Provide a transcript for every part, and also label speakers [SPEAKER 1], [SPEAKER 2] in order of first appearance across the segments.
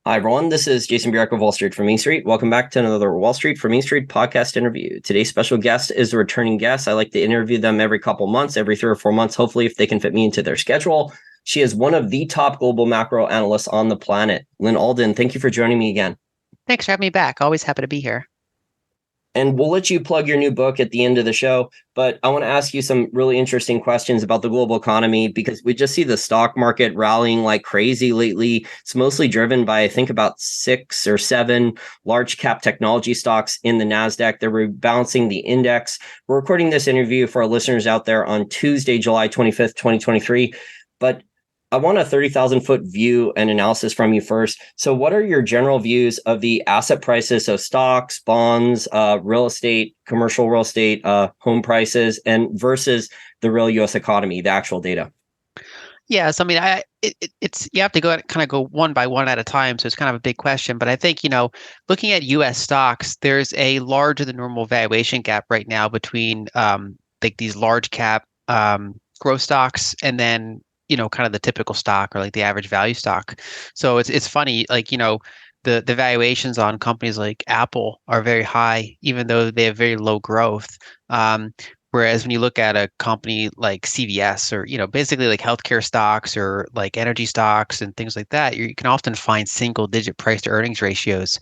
[SPEAKER 1] Hi, everyone. This is Jason Burek of Wall Street from Main Street. Welcome back to another Wall Street from Main Street podcast interview. Today's special guest is a returning guest. I like to interview them every couple months, every 3 or 4 months, hopefully, if they can fit me into their schedule. She is one of the top global macro analysts on the planet. Lyn Alden, thank you for joining me again.
[SPEAKER 2] Thanks for having me back. Always happy to be here.
[SPEAKER 1] And we'll let you plug your new book at the end of the show. But I want to ask you some really interesting questions about the global economy because we just see the stock market rallying like crazy lately. It's mostly driven by, I think, about 6 or 7 large cap technology stocks in the NASDAQ. They're rebalancing the index. We're recording this interview for our listeners out there on Tuesday, July 25th, 2023. But I want a 30,000-foot view and analysis from you first. So what are your general views of the asset prices of stocks, bonds, real estate, commercial real estate, home prices, and versus the real U.S. economy, the actual data?
[SPEAKER 2] Yeah, so I mean, it's you have to go one by one at a time. So it's kind of a big question, but I think looking at U.S. stocks, there's a larger than normal valuation gap right now between like these large cap growth stocks and then kind of the typical stock or like the average value stock. So it's funny, like the valuations on companies like Apple are very high, even though they have very low growth. Whereas when you look at a company like CVS or, basically like healthcare stocks or like energy stocks and things like that, you can often find single digit price to earnings ratios,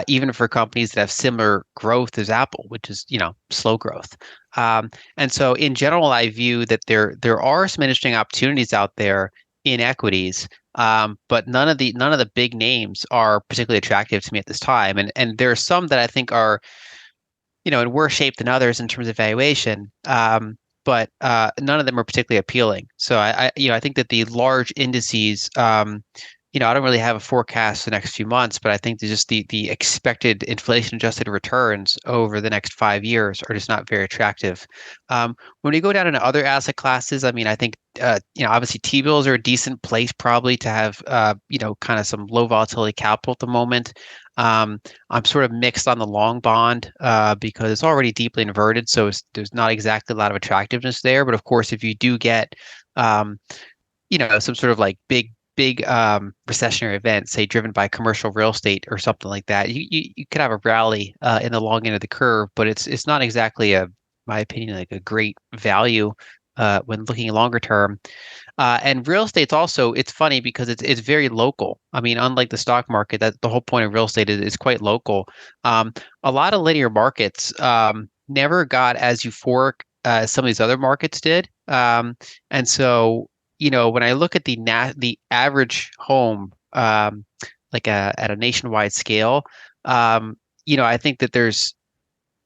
[SPEAKER 2] even for companies that have similar growth as Apple, which is, slow growth. And so in general, I view that there are some interesting opportunities out there in equities. But none of the big names are particularly attractive to me at this time. And there are some that I think are in worse shape than others in terms of valuation. But none of them are particularly appealing. So I think that the large indices, I don't really have a forecast for the next few months, but I think that just the expected inflation adjusted returns over the next 5 years are just not very attractive. When you go down into other asset classes, I mean, I think obviously T-bills are a decent place probably to have kind of some low volatility capital at the moment. I'm sort of mixed on the long bond because it's already deeply inverted, so there's not exactly a lot of attractiveness there. But of course, if you do get some sort of like big recessionary event, say driven by commercial real estate or something like that, you could have a rally in the long end of the curve, but it's not exactly my opinion, like a great value when looking longer term. And real estate's also, it's funny because it's very local. I mean, unlike the stock market, that the whole point of real estate is quite local. A lot of linear markets never got as euphoric as some of these other markets did. And so, when I look at the average home, like at a nationwide scale, I think that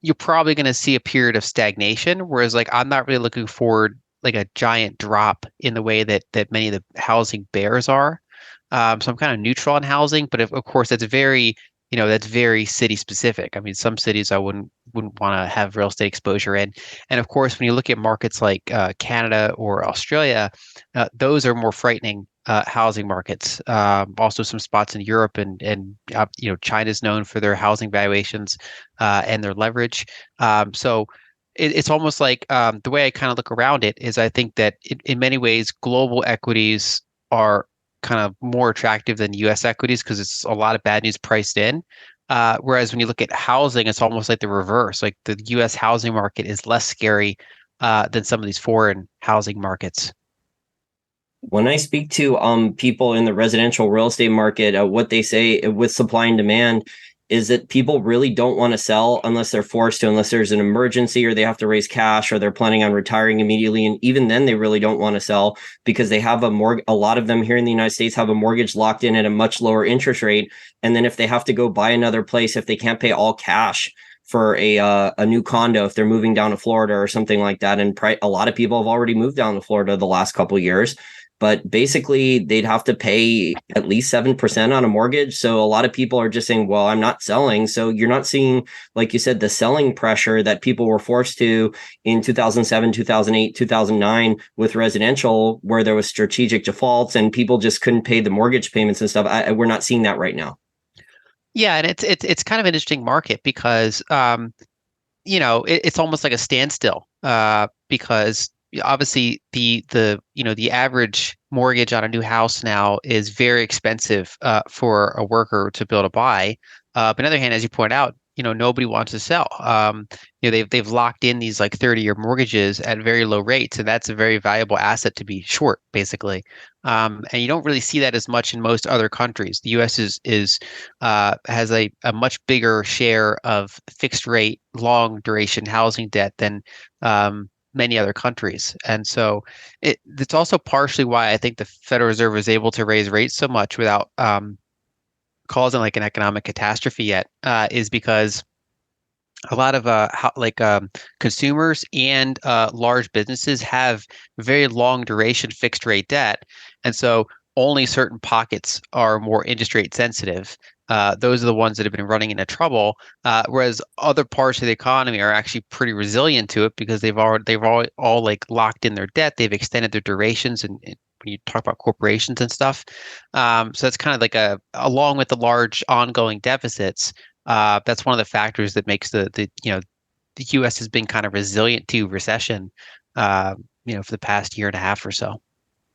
[SPEAKER 2] you're probably going to see a period of stagnation, whereas like I'm not really looking forward like a giant drop in the way that many of the housing bears are. So I'm kind of neutral on housing, but of course that's very city specific. I mean, some cities I wouldn't want to have real estate exposure in, and of course when you look at markets like Canada or Australia, those are more frightening housing markets. Also, some spots in Europe and China's known for their housing valuations and their leverage. So it's almost like the way I kind of look around it is I think that in many ways global equities are kind of more attractive than U.S. equities because it's a lot of bad news priced in. Whereas when you look at housing, it's almost like the reverse. Like the U.S. housing market is less scary than some of these foreign housing markets.
[SPEAKER 1] When I speak to people in the residential real estate market, what they say with supply and demand is that people really don't want to sell unless they're forced to, unless there's an emergency or they have to raise cash or they're planning on retiring immediately. And even then, they really don't want to sell because they have a lot of them here in the United States have a mortgage locked in at a much lower interest rate. And then if they have to go buy another place, if they can't pay all cash for a new condo, if they're moving down to Florida or something like that, and a lot of people have already moved down to Florida the last couple of years, but basically they'd have to pay at least 7% on a mortgage. So a lot of people are just saying, well, I'm not selling. So you're not seeing, like you said, the selling pressure that people were forced to in 2007, 2008, 2009 with residential, where there was strategic defaults and people just couldn't pay the mortgage payments and stuff. We're not seeing that right now.
[SPEAKER 2] Yeah, and it's kind of an interesting market because it's almost like a standstill because obviously the average mortgage on a new house now is very expensive for a worker to build or buy. But on the other hand, as you point out, nobody wants to sell. They've locked in these like 30-year mortgages at very low rates, and that's a very valuable asset to be short, basically. And you don't really see that as much in most other countries. The U.S. is has a much bigger share of fixed rate, long duration housing debt than many other countries. And so it's also partially why I think the Federal Reserve is able to raise rates so much without causing like an economic catastrophe yet, is because a lot of consumers and large businesses have very long duration fixed rate debt, and so only certain pockets are more interest rate sensitive. Those are the ones that have been running into trouble, whereas other parts of the economy are actually pretty resilient to it because they've all like locked in their debt. They've extended their durations, and when you talk about corporations and stuff. So that's kind of like along with the large ongoing deficits. That's one of the factors that makes the U.S. has been kind of resilient to recession, for the past year and a half or so.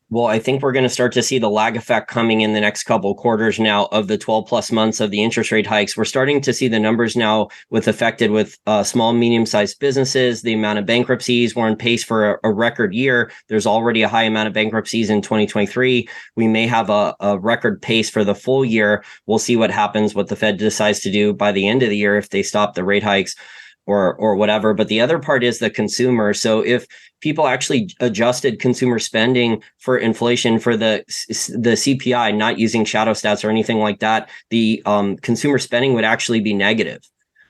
[SPEAKER 1] Well, I think we're going to start to see the lag effect coming in the next couple of quarters now of the 12 plus months of the interest rate hikes. We're starting to see the numbers now affected with small, medium-sized businesses, the amount of bankruptcies. We're on pace for a record year. There's already a high amount of bankruptcies in 2023. We may have a record pace for the full year. We'll see what happens, what the Fed decides to do by the end of the year if they stop the rate hikes or whatever. But the other part is the consumer. So if people actually adjusted consumer spending for inflation for the CPI, not using shadow stats or anything like that, the consumer spending would actually be negative.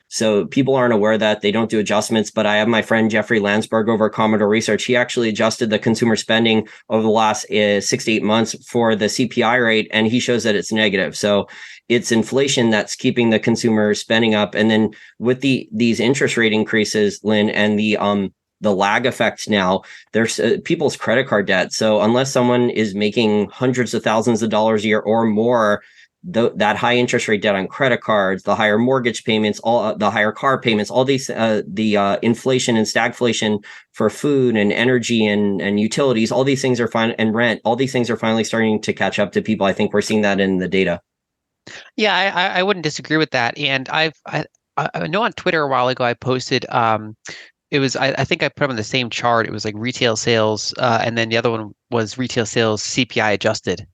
[SPEAKER 1] So people aren't aware that they don't do adjustments, but I have my friend Jeffrey Landsberg over at Commodore Research. He actually adjusted the consumer spending over the last 6 to 8 months for the CPI rate, and he shows that it's negative. So it's inflation that's keeping the consumer spending up. And then with these interest rate increases, Lyn, and the lag effects now, there's people's credit card debt. So unless someone is making hundreds of thousands of dollars a year or more, that high interest rate debt on credit cards, the higher mortgage payments, all the higher car payments, all these, the inflation and stagflation for food and energy and utilities, all these things are fine, and rent, all these things are finally starting to catch up to people. I think we're seeing that in the data.
[SPEAKER 2] Yeah, I wouldn't disagree with that. And I know on Twitter a while ago I posted it was I think I put them in the same chart. It was like retail sales, and then the other one was retail sales CPI adjusted,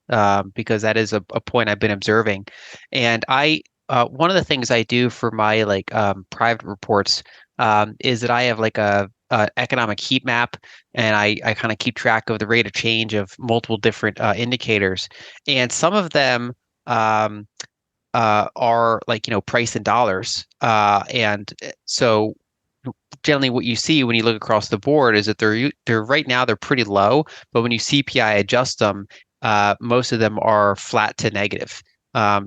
[SPEAKER 2] because that is a point I've been observing. And one of the things I do for my like private reports is that I have like a economic heat map, and I kind of keep track of the rate of change of multiple different indicators, and some of them are like price in dollars, and so generally what you see when you look across the board is that they're right now they're pretty low, but when you CPI adjust them, most of them are flat to negative.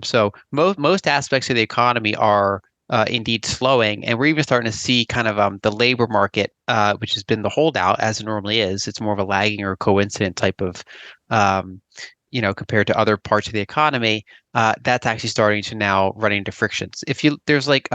[SPEAKER 2] So most aspects of the economy are indeed slowing, and we're even starting to see kind of the labor market, which has been the holdout as it normally is. It's more of a lagging or coincident type of compared to other parts of the economy, that's actually starting to now run into frictions. There's like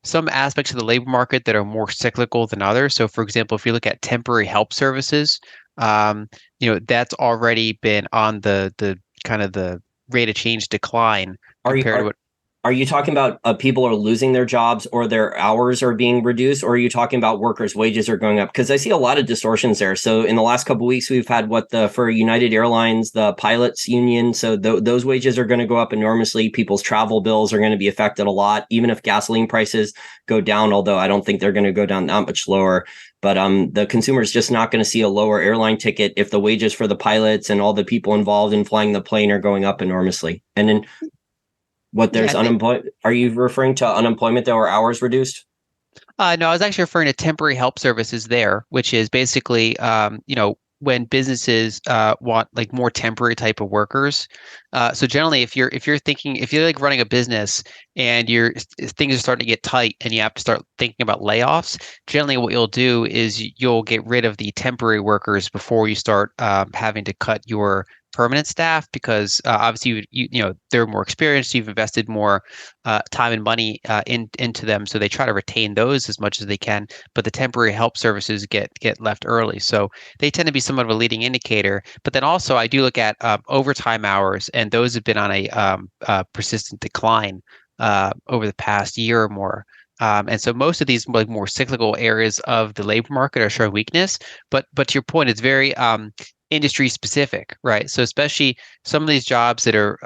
[SPEAKER 2] some aspects of the labor market that are more cyclical than others. So, for example, if you look at temporary help services, that's already been on the kind of the rate of change decline compared to what.
[SPEAKER 1] Are you talking about people are losing their jobs or their hours are being reduced, or are you talking about workers' wages are going up? Because I see a lot of distortions there. So in the last couple of weeks, we've had for United Airlines, the pilots union. So those wages are going to go up enormously. People's travel bills are going to be affected a lot, even if gasoline prices go down, although I don't think they're going to go down that much lower. But the consumer is just not going to see a lower airline ticket if the wages for the pilots and all the people involved in flying the plane are going up enormously. And then unemployment? Are you referring to unemployment though, or hours reduced?
[SPEAKER 2] No, I was actually referring to temporary help services there, which is basically, when businesses want like more temporary type of workers. So generally, if you're like running a business and things are starting to get tight and you have to start thinking about layoffs, generally what you'll do is you'll get rid of the temporary workers before you start having to cut your permanent staff because obviously they're more experienced. You've invested more time and money into them, so they try to retain those as much as they can. But the temporary help services get left early, so they tend to be somewhat of a leading indicator. But then also I do look at overtime hours, and those have been on a persistent decline over the past year or more. And so most of these like more cyclical areas of the labor market are showing weakness. But to your point, it's very industry specific, right? So especially some of these jobs that are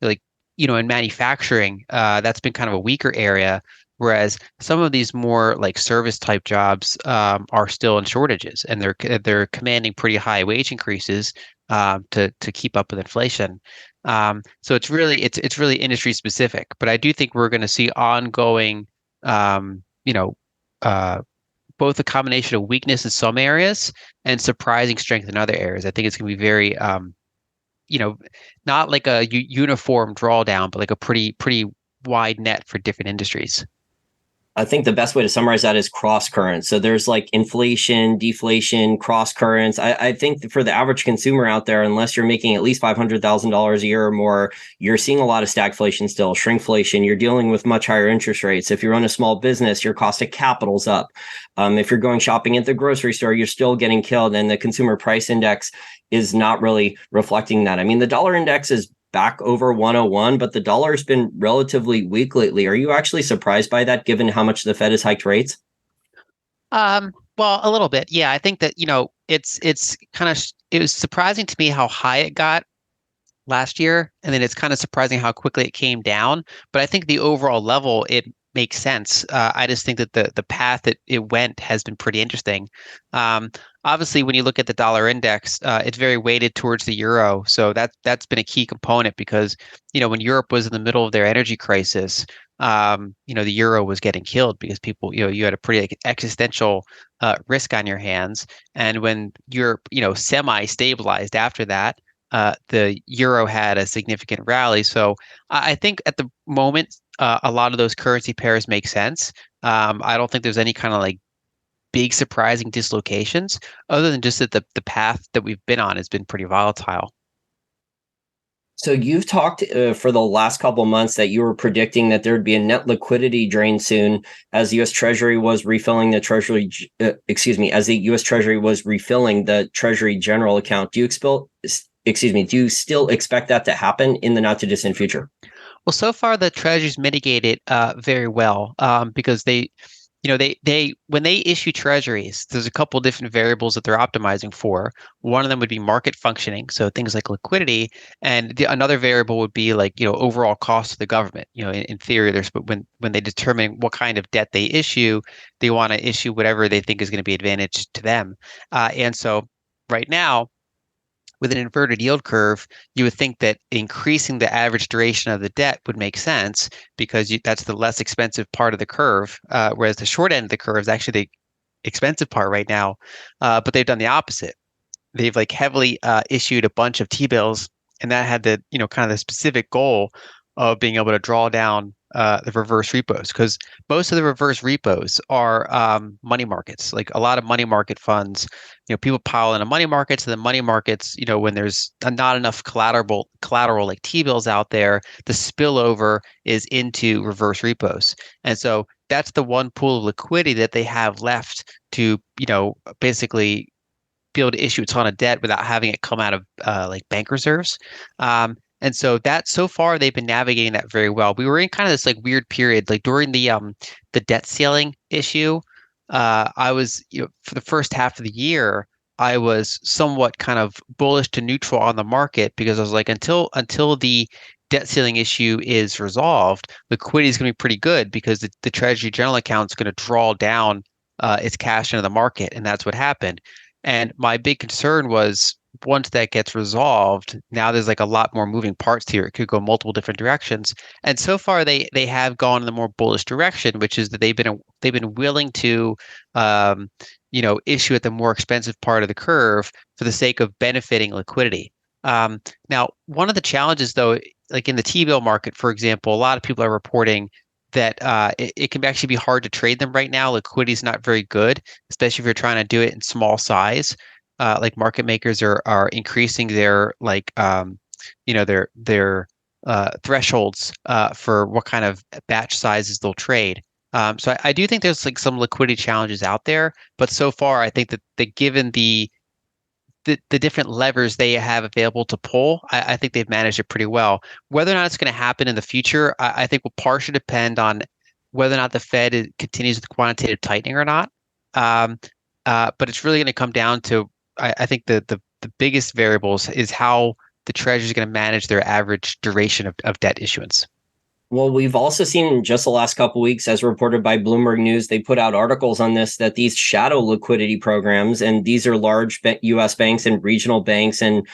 [SPEAKER 2] like in manufacturing, that's been kind of a weaker area. Whereas some of these more like service type jobs are still in shortages, and they're commanding pretty high wage increases to keep up with inflation. So it's really industry specific. But I do think we're going to see ongoing um, you know, uh, both a combination of weakness in some areas and surprising strength in other areas. I think it's going to be very, not like a uniform drawdown, but like a pretty wide net for different industries.
[SPEAKER 1] I think the best way to summarize that is cross currents. So there's like inflation, deflation, cross currents. I think for the average consumer out there, unless you're making at least $500,000 a year or more, you're seeing a lot of stagflation still, shrinkflation. You're dealing with much higher interest rates. If you run a small business, your cost of capital's up. If you're going shopping at the grocery store, you're still getting killed. And the consumer price index is not really reflecting that. I mean, the dollar index is back over 101, but the dollar's been relatively weak lately. Are you actually surprised by that, given how much the Fed has hiked rates?
[SPEAKER 2] Well, a little bit, yeah. I think that it's kind of it was surprising to me how high it got last year, and then it's kind of surprising how quickly it came down. But I think the overall level, it makes sense. I just think that the path that it went has been pretty interesting. Um, Obviously, when you look at the dollar index, it's very weighted towards the euro, so that's been a key component because when Europe was in the middle of their energy crisis, the euro was getting killed because people, you had a pretty like, existential risk on your hands, and when Europe, semi-stabilized after that the euro had a significant rally. So I think at the moment, a lot of those currency pairs make sense. I don't think there's any kind of like big surprising dislocations, other than just that the path that we've been on has been pretty volatile.
[SPEAKER 1] So you've talked for the last couple of months that you were predicting that there would be a net liquidity drain soon as the U.S. Treasury was refilling the Treasury, as the U.S. Treasury was refilling the Treasury general account. Do you still expect that to happen in the not too distant future?
[SPEAKER 2] Well, so far the Treasury's mitigated very well because they when they issue treasuries, there's a couple different variables that they're optimizing for. One of them would be market functioning, so things like liquidity, and another variable would be like overall cost to the government. In theory, there's when they determine what kind of debt they issue, they want to issue whatever they think is going to be advantage to them. And so right now, with an inverted yield curve, you would think that increasing the average duration of the debt would make sense because that's the less expensive part of the curve, whereas the short end of the curve is actually the expensive part right now. But they've done the opposite. They've like heavily issued a bunch of T-bills, and that had the kind of the specific goal of being able to draw down the reverse repos because most of the reverse repos are money markets. Like a lot of money market funds, people pile into money markets, and the money markets, when there's not enough collateral like T-bills out there, the spillover is into reverse repos, and so that's the one pool of liquidity that they have left to, basically be able to issue a ton of debt without having it come out of like bank reserves. And so that so far they've been navigating that very well. We were in kind of this like weird period, like during the debt ceiling issue. I was, for the first half of the year, I was somewhat kind of bullish to neutral on the market because I was like, until the debt ceiling issue is resolved, liquidity is going to be pretty good because the Treasury general account is going to draw down its cash into the market, and that's what happened. And my big concern was once that gets resolved, now there's like a lot more moving parts here. It could go multiple different directions. And so far they have gone in the more bullish direction, which is that they've been willing to issue at the more expensive part of the curve for the sake of benefiting liquidity. Now, one of the challenges though, like in the T-bill market, for example, a lot of people are reporting that it can actually be hard to trade them right now. Liquidity is not very good, especially if you're trying to do it in small size. like market makers are increasing their their thresholds for what kind of batch sizes they'll trade. So I do think there's like some liquidity challenges out there, but so far I think that given the different levers they have available to pull, I think they've managed it pretty well. Whether or not it's going to happen in the future, I think will partially depend on whether or not the continues with quantitative tightening or not. Um, but it's really going to come down to, I think the biggest variables is how the Treasury is going to manage their average duration of debt issuance.
[SPEAKER 1] Well, we've also seen in just the last couple of weeks, as reported by Bloomberg News, they put out articles on this, that these shadow liquidity programs, and these are large U.S. banks and regional banks and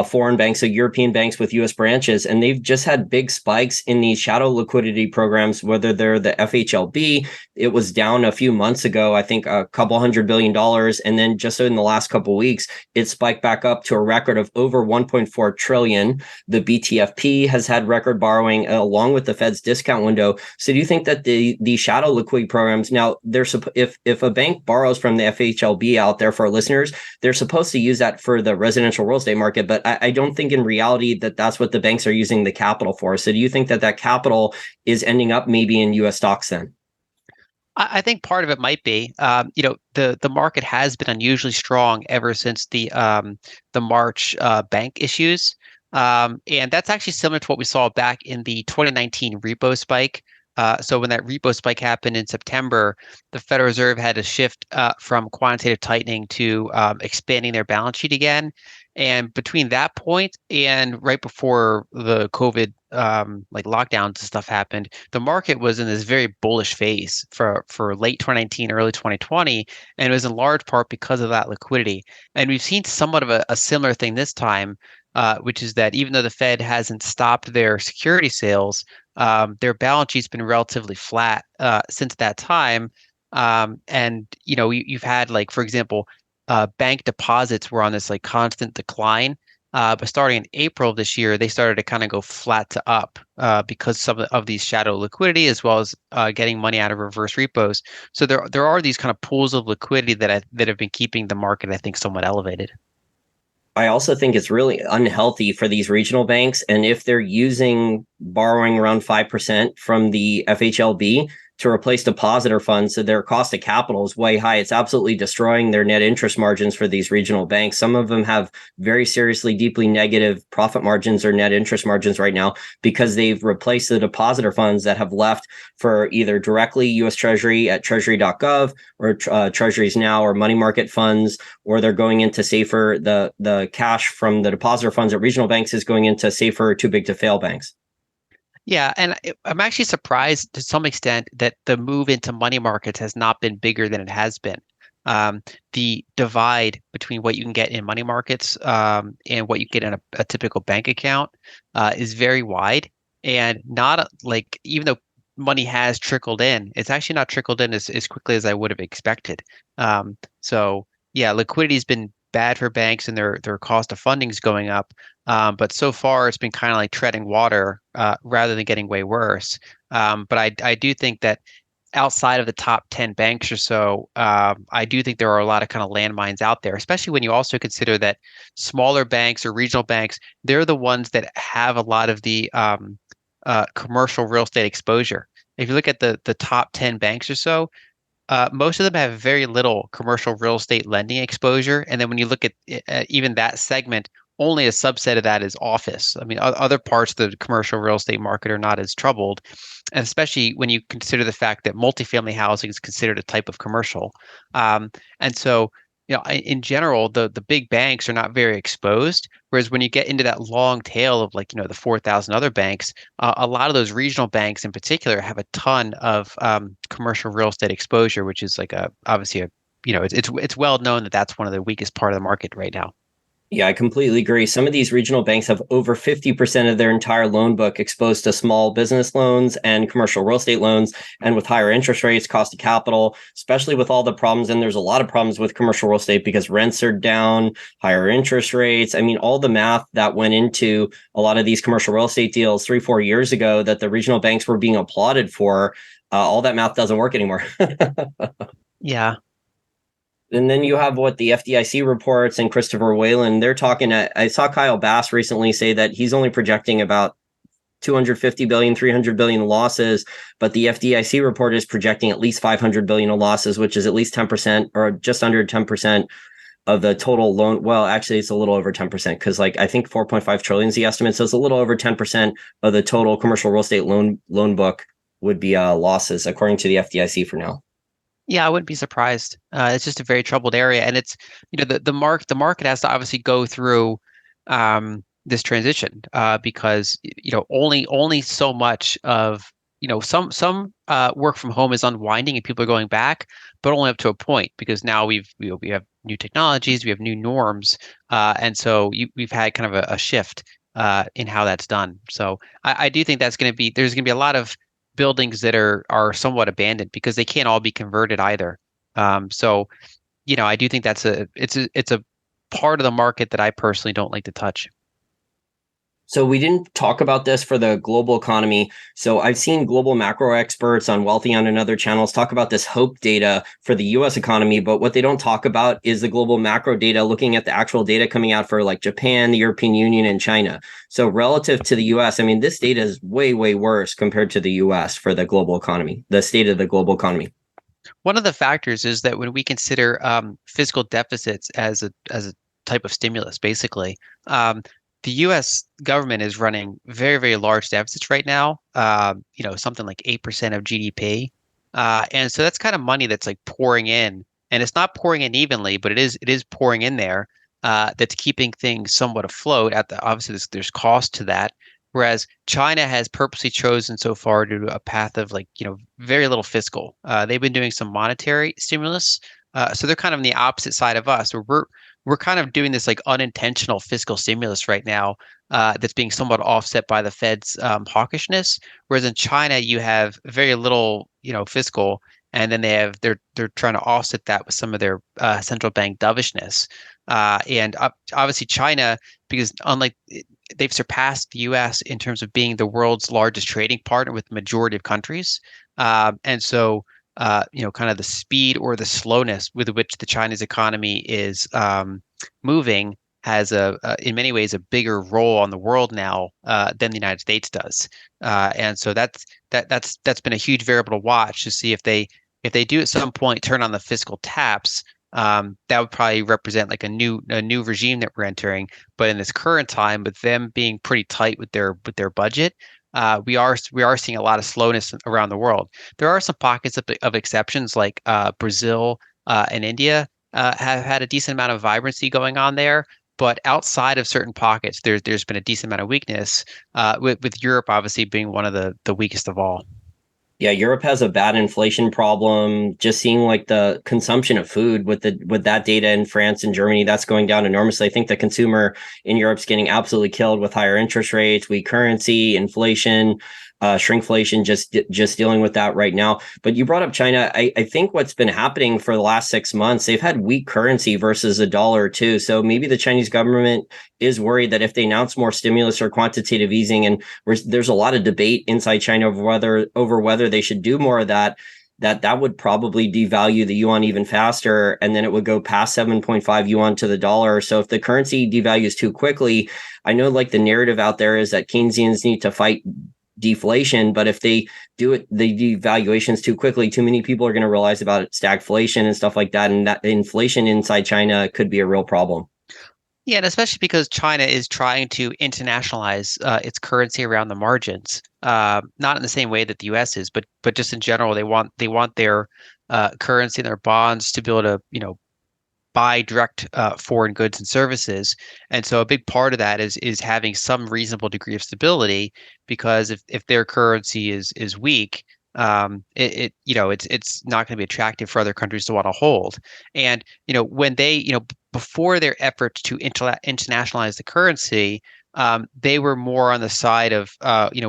[SPEAKER 1] foreign banks, so European banks with U.S. branches, and they've just had big spikes in these shadow liquidity programs, whether they're the FHLB. It was down a few months ago, I think a couple $100 billion. And then just in the last couple of weeks, it spiked back up to a record of over 1.4 trillion. The BTFP has had record borrowing along with the Fed's discount window. So do you think that the shadow liquidity programs, now if a bank borrows from the FHLB out there, for our listeners, they're supposed to use that for the residential real estate market, but I don't think in reality that that's what the banks are using the capital for. So do you think that capital is ending up maybe in U.S. stocks then?
[SPEAKER 2] I think part of it might be, the market has been unusually strong ever since the March bank issues, and that's actually similar to what we saw back in the 2019 repo spike. So when that repo spike happened in September, the Federal Reserve had to shift from quantitative tightening to expanding their balance sheet again. And between that point and right before the COVID like lockdowns and stuff happened, the market was in this very bullish phase for late 2019, early 2020, and it was in large part because of that liquidity. And we've seen somewhat of a similar thing this time, which is that even though the Fed hasn't stopped their security sales, their balance sheet's been relatively flat since that time. And you've had, like, for example, bank deposits were on this like constant decline. But starting in April of this year, they started to kind of go flat to up because some of these shadow liquidity, as well as getting money out of reverse repos. So there are these kind of pools of liquidity that have been keeping the market, I think, somewhat elevated.
[SPEAKER 1] I also think it's really unhealthy for these regional banks. And if they're using borrowing around 5% from the FHLB to replace depositor funds, so their cost of capital is way high, it's absolutely destroying their net interest margins for these regional banks. Some of them have very seriously, deeply negative profit margins or net interest margins right now because they've replaced the depositor funds that have left for either directly U.S. Treasury at treasury.gov or Treasuries Now or money market funds, or they're going into safer, the cash from the depositor funds at regional banks is going into safer, too big to fail banks.
[SPEAKER 2] Yeah, and I'm actually surprised to some extent that the move into money markets has not been bigger than it has been. The divide between what you can get in money markets and what you get in a typical bank account is very wide, and not like, even though money has trickled in, it's actually not trickled in as quickly as I would have expected. So yeah, liquidity has been bad for banks, and their cost of funding is going up. But so far, it's been kind of like treading water rather than getting way worse. But I do think that outside of the top 10 banks or so, I do think there are a lot of kind of landmines out there, especially when you also consider that smaller banks or regional banks, they're the ones that have a lot of the commercial real estate exposure. If you look at the top 10 banks or so, most of them have very little commercial real estate lending exposure. And then when you look at even that segment, only a subset of that is office. I mean, other parts of the commercial real estate market are not as troubled, and especially when you consider the fact that multifamily housing is considered a type of commercial. And so, in general, the big banks are not very exposed. Whereas when you get into that long tail of, like, the 4,000 other banks, a lot of those regional banks in particular have a ton of commercial real estate exposure, which is like obviously it's well known that that's one of the weakest part of the market right now.
[SPEAKER 1] Yeah, I completely agree. Some of these regional banks have over 50% of their entire loan book exposed to small business loans and commercial real estate loans. And with higher interest rates, cost of capital, especially with all the problems, and there's a lot of problems with commercial real estate because rents are down, higher interest rates. I mean, all the math that went into a lot of these commercial real estate deals 3-4 years ago that the regional banks were being applauded for, all that math doesn't work anymore.
[SPEAKER 2] Yeah.
[SPEAKER 1] And then you have what the FDIC reports and Christopher Whalen, they're talking I saw Kyle Bass recently say that he's only projecting about 250 billion, 300 billion losses, but the FDIC report is projecting at least 500 billion of losses, which is at least 10% or just under 10% of the total loan. Well, actually, it's a little over 10% because, like, I think 4.5 trillion is the estimate. So it's a little over 10% of the total commercial real estate loan book would be losses, according to the FDIC for now.
[SPEAKER 2] Yeah, I wouldn't be surprised. It's just a very troubled area, and it's the market has to obviously go through this transition because only so much of some work from home is unwinding and people are going back, but only up to a point because now we have new technologies, we have new norms, and so we've had kind of a shift in how that's done. So I do think there's going to be a lot of buildings that are somewhat abandoned because they can't all be converted either. So I do think it's a part of the market that I personally don't like to touch.
[SPEAKER 1] So we didn't talk about this for the global economy. So I've seen global macro experts on Wealthy on and other channels talk about this hope data for the US economy, but what they don't talk about is the global macro data, looking at the actual data coming out for like Japan, the European Union, and China. So relative to the US, I mean, this data is way, way worse compared to the US for the global economy, the state of the global economy.
[SPEAKER 2] One of the factors is that when we consider fiscal deficits as a type of stimulus, basically, the U.S. government is running very, very large deficits right now. Something like 8% of GDP, and so that's kind of money that's like pouring in, and it's not pouring in evenly, but it is pouring in there. That's keeping things somewhat afloat. Obviously, there's cost to that. Whereas China has purposely chosen so far to do a path of very little fiscal. They've been doing some monetary stimulus, so they're kind of on the opposite side of us. Where we're kind of doing this like unintentional fiscal stimulus right now, that's being somewhat offset by the Fed's hawkishness. Whereas in China, you have very little, fiscal, and then they're trying to offset that with some of their central bank dovishness. Obviously China, because unlike they've surpassed the U.S. in terms of being the world's largest trading partner with the majority of countries, and so kind of the speed or the slowness with which the Chinese economy is moving has in many ways a bigger role on the world now than the United States does, and so that's been a huge variable to watch to see if they do at some point turn on the fiscal taps. That would probably represent like a new regime that we're entering. But in this current time, with them being pretty tight with their budget, we are seeing a lot of slowness around the world. There are some pockets of exceptions, like Brazil and India have had a decent amount of vibrancy going on there. But outside of certain pockets, there's been a decent amount of weakness, with Europe obviously being one of the weakest of all.
[SPEAKER 1] Yeah, Europe has a bad inflation problem. Just seeing like the consumption of food with that data in France and Germany, that's going down enormously. I think the consumer in Europe's getting absolutely killed with higher interest rates, weak currency, inflation, shrinkflation, just dealing with that right now. But you brought up China. I think what's been happening for the last 6 months, they've had weak currency versus a dollar too. So maybe the Chinese government is worried that if they announce more stimulus or quantitative easing, and there's a lot of debate inside China over whether they should do more of that, that would probably devalue the yuan even faster, and then it would go past 7.5 yuan to the dollar. So if the currency devalues too quickly, I know like the narrative out there is that Keynesians need to fight deflation, but if they do it, the devaluations too quickly, too many people are going to realize about stagflation and stuff like that, and that inflation inside China could be a real problem.
[SPEAKER 2] Yeah, and especially because China is trying to internationalize its currency around the margins, not in the same way that the U.S. is, but just in general, they want their currency and their bonds to be able to buy direct foreign goods and services. And so a big part of that is having some reasonable degree of stability, because if their currency is weak, it's not going to be attractive for other countries to want to hold. And when they before their efforts to internationalize the currency, they were more on the side of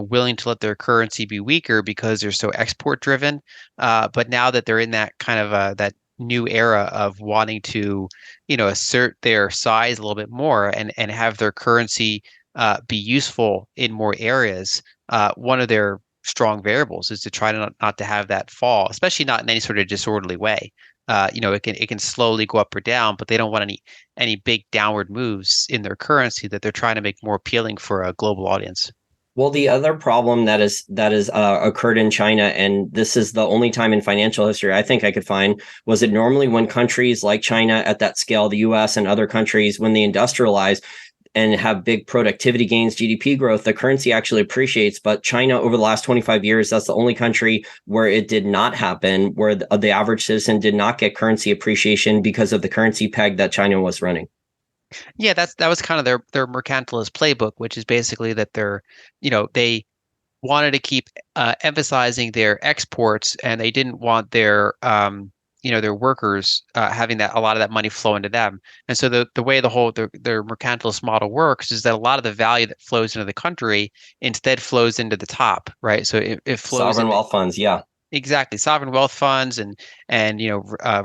[SPEAKER 2] willing to let their currency be weaker because they're so export driven. But now that they're in that kind of that new era of wanting to assert their size a little bit more and have their currency be useful in more areas, one of their strong variables is to try not to have that fall, especially not in any sort of disorderly way. it can slowly go up or down, but they don't want any big downward moves in their currency that they're trying to make more appealing for a global audience.
[SPEAKER 1] Well, the other problem that is occurred in China, and this is the only time in financial history I think I could find, was that normally when countries like China at that scale, the US and other countries, when they industrialize and have big productivity gains, GDP growth, the currency actually appreciates. But China over the last 25 years, that's the only country where it did not happen, where the average citizen did not get currency appreciation because of the currency peg that China was running.
[SPEAKER 2] Yeah, that was kind of their mercantilist playbook, which is basically that they wanted to keep emphasizing their exports, and they didn't want their workers having that a lot of that money flow into them. And so the way their mercantilist model works is that a lot of the value that flows into the country instead flows into the top, right? So it flows
[SPEAKER 1] Sovereign
[SPEAKER 2] into
[SPEAKER 1] wealth funds, yeah.
[SPEAKER 2] exactly sovereign wealth funds and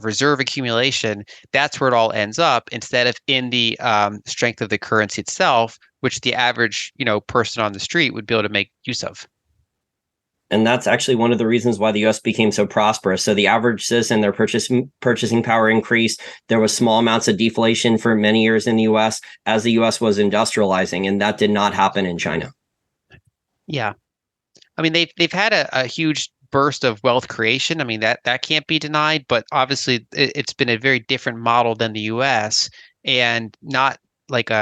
[SPEAKER 2] reserve accumulation. That's where it all ends up instead of in the strength of the currency itself, which the average person on the street would be able to make use of.
[SPEAKER 1] And that's actually one of the reasons why the US became so prosperous. So the average citizen, their purchasing power increased. There was small amounts of deflation for many years in the US as the US was industrializing, and that did not happen in China.
[SPEAKER 2] Yeah. I mean, they've had a huge burst of wealth creation. I mean, that can't be denied, but obviously it's been a very different model than the US, and not like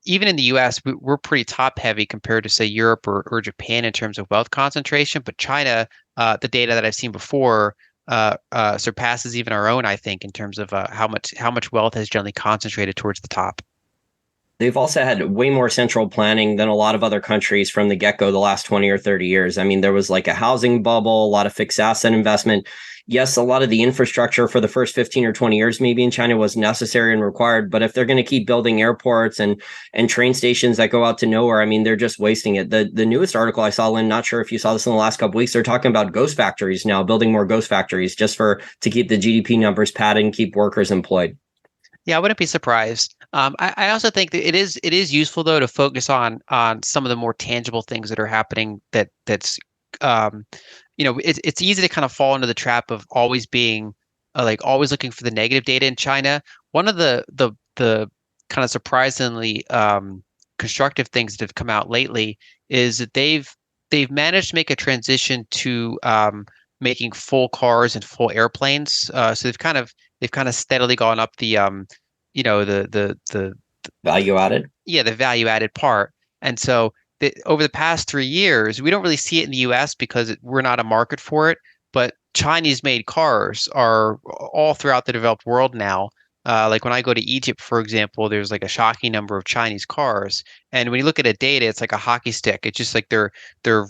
[SPEAKER 2] even in the US, we're pretty top heavy compared to, say, Europe or Japan in terms of wealth concentration. But China, the data that I've seen before, surpasses even our own, I think, in terms of how much wealth has generally concentrated towards the top.
[SPEAKER 1] They've also had way more central planning than a lot of other countries from the get-go the last 20 or 30 years. I mean, there was like a housing bubble, a lot of fixed asset investment. Yes, a lot of the infrastructure for the first 15 or 20 years maybe in China was necessary and required, but if they're going to keep building airports and train stations that go out to nowhere, I mean, they're just wasting it. The newest article I saw, Lynn, not sure if you saw this in the last couple of weeks, they're talking about ghost factories now, building more ghost factories just to keep the GDP numbers padded and keep workers employed.
[SPEAKER 2] Yeah, I wouldn't be surprised. I also think that it is useful though to focus on some of the more tangible things that are happening. Um, it's easy to kind of fall into the trap of always being like always looking for the negative data in China. One of the kind of surprisingly constructive things that have come out lately is that they've managed to make a transition to making full cars and full airplanes. So they've kind of steadily gone up the
[SPEAKER 1] Value added.
[SPEAKER 2] yeah, the value added part. And so over the past 3 years, we don't really see it in the US because we're not a market for it, but Chinese made cars are all throughout the developed world now. Like when I go to Egypt, for example, there's like a shocking number of Chinese cars. And when you look at the data, it's like a hockey stick. It's just like they're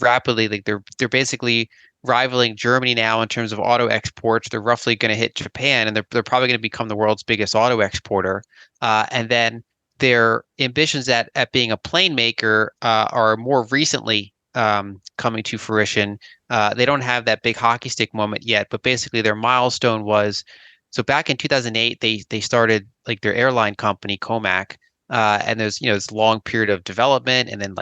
[SPEAKER 2] rapidly like they're basically rivaling Germany now in terms of auto exports. They're roughly going to hit Japan, and they're probably going to become the world's biggest auto exporter. And then their ambitions at being a plane maker are more recently coming to fruition. They don't have that big hockey stick moment yet, but basically their milestone was so back in 2008 they started like their airline company Comac. And there's this long period of development and then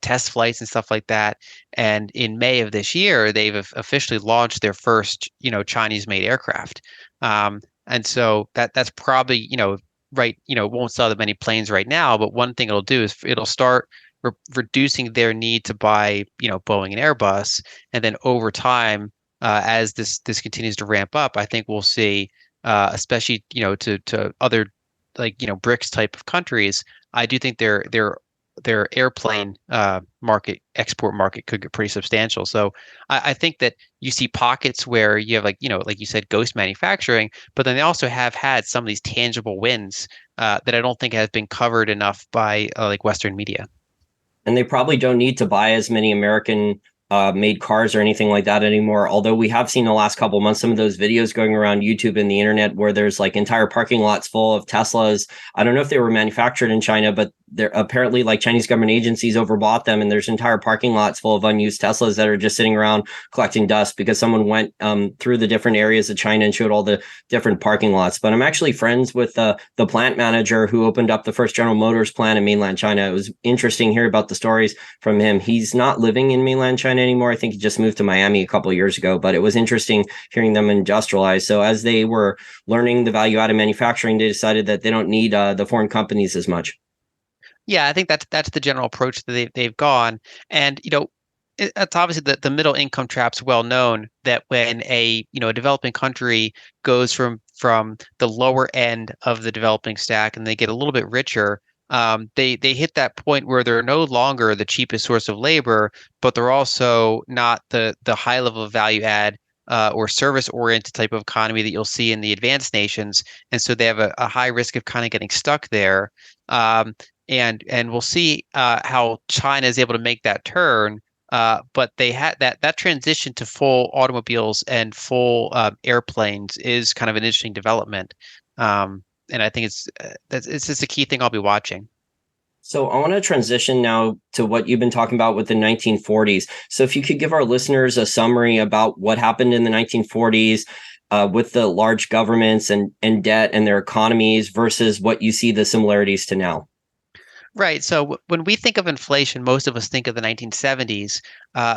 [SPEAKER 2] test flights and stuff like that. And in May of this year, they've officially launched their first Chinese-made aircraft. And so that's probably right, won't sell that many planes right now, but one thing it'll do is it'll start reducing their need to buy, Boeing and Airbus. And then over time, as this continues to ramp up, I think we'll see, especially, to other like, BRICS type of countries, I do think their airplane export market could get pretty substantial. So I think that you see pockets where you have like you said, ghost manufacturing, but then they also have had some of these tangible wins that I don't think has been covered enough by like Western media.
[SPEAKER 1] And they probably don't need to buy as many American made cars or anything like that anymore. Although we have seen the last couple of months some of those videos going around YouTube and the internet where there's like entire parking lots full of Teslas. I don't know if they were manufactured in China, but they're apparently like Chinese government agencies overbought them, and there's entire parking lots full of unused Teslas that are just sitting around collecting dust because someone went through the different areas of China and showed all the different parking lots. But I'm actually friends with the plant manager who opened up the first General Motors plant in mainland China. It was interesting hearing about the stories from him. He's not living in mainland China anymore. I think he just moved to Miami a couple of years ago, but it was interesting hearing them industrialize. So as they were learning the value added manufacturing, they decided that they don't need the foreign companies as much.
[SPEAKER 2] Yeah, I think that's the general approach that they've gone. And it's obviously the middle income trap's well known that when a developing country goes from the lower end of the developing stack and they get a little bit richer, they hit that point where they're no longer the cheapest source of labor, but they're also not the high level of value add or service oriented type of economy that you'll see in the advanced nations, and so they have a high risk of kind of getting stuck there. And we'll see how China is able to make that turn. But they had that transition to full automobiles and full airplanes is kind of an interesting development. And I think it's just a key thing I'll be watching.
[SPEAKER 1] So I want to transition now to what you've been talking about with the 1940s. So if you could give our listeners a summary about what happened in the 1940s with the large governments and debt and their economies versus what you see the similarities to now.
[SPEAKER 2] Right. So when we think of inflation, most of us think of the 1970s,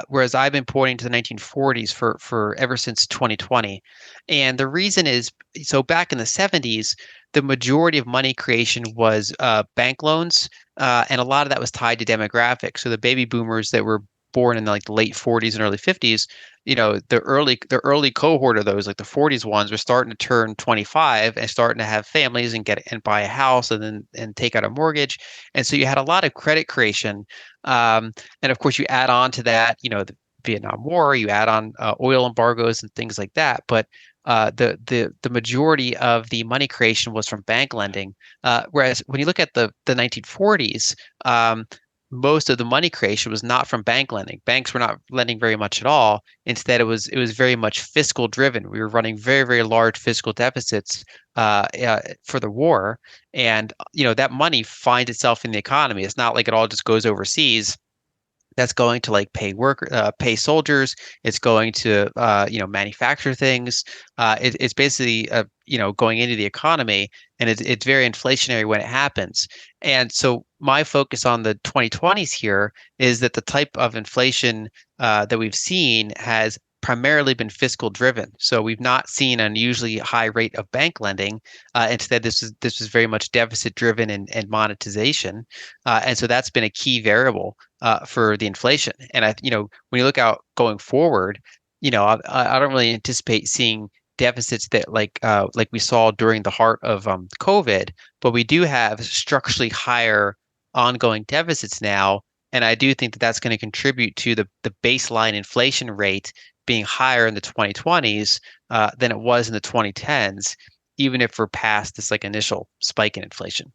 [SPEAKER 2] whereas I've been pointing to the 1940s for ever since 2020. And the reason is, so back in the 70s, the majority of money creation was bank loans, and a lot of that was tied to demographics. So the baby boomers that were born in like the late 40s and early 50s, the early cohort of those, like the 40s ones, were starting to turn 25 and starting to have families and buy a house and take out a mortgage. And so you had a lot of credit creation. And of course, you add on to that, the Vietnam War, you add on oil embargoes and things like that. But the majority of the money creation was from bank lending. Whereas when you look at the 1940s, most of the money creation was not from bank lending. Banks were not lending very much at all. Instead, it was very much fiscal driven. We were running very, very large fiscal deficits for the war, and that money finds itself in the economy. It's not like it all just goes overseas. That's going to like pay soldiers. It's going to manufacture things. It's basically going into the economy, and it's very inflationary when it happens. And so my focus on the 2020s here is that the type of inflation that we've seen has primarily been fiscal driven. So we've not seen an unusually high rate of bank lending. Instead, this was very much deficit driven and monetization. And so that's been a key variable for the inflation. And when you look out going forward, I don't really anticipate seeing deficits that like we saw during the heart of COVID, but we do have structurally higher ongoing deficits now. And I do think that that's going to contribute to the baseline inflation rate being higher in the 2020s than it was in the 2010s, even if we're past this like initial spike in inflation.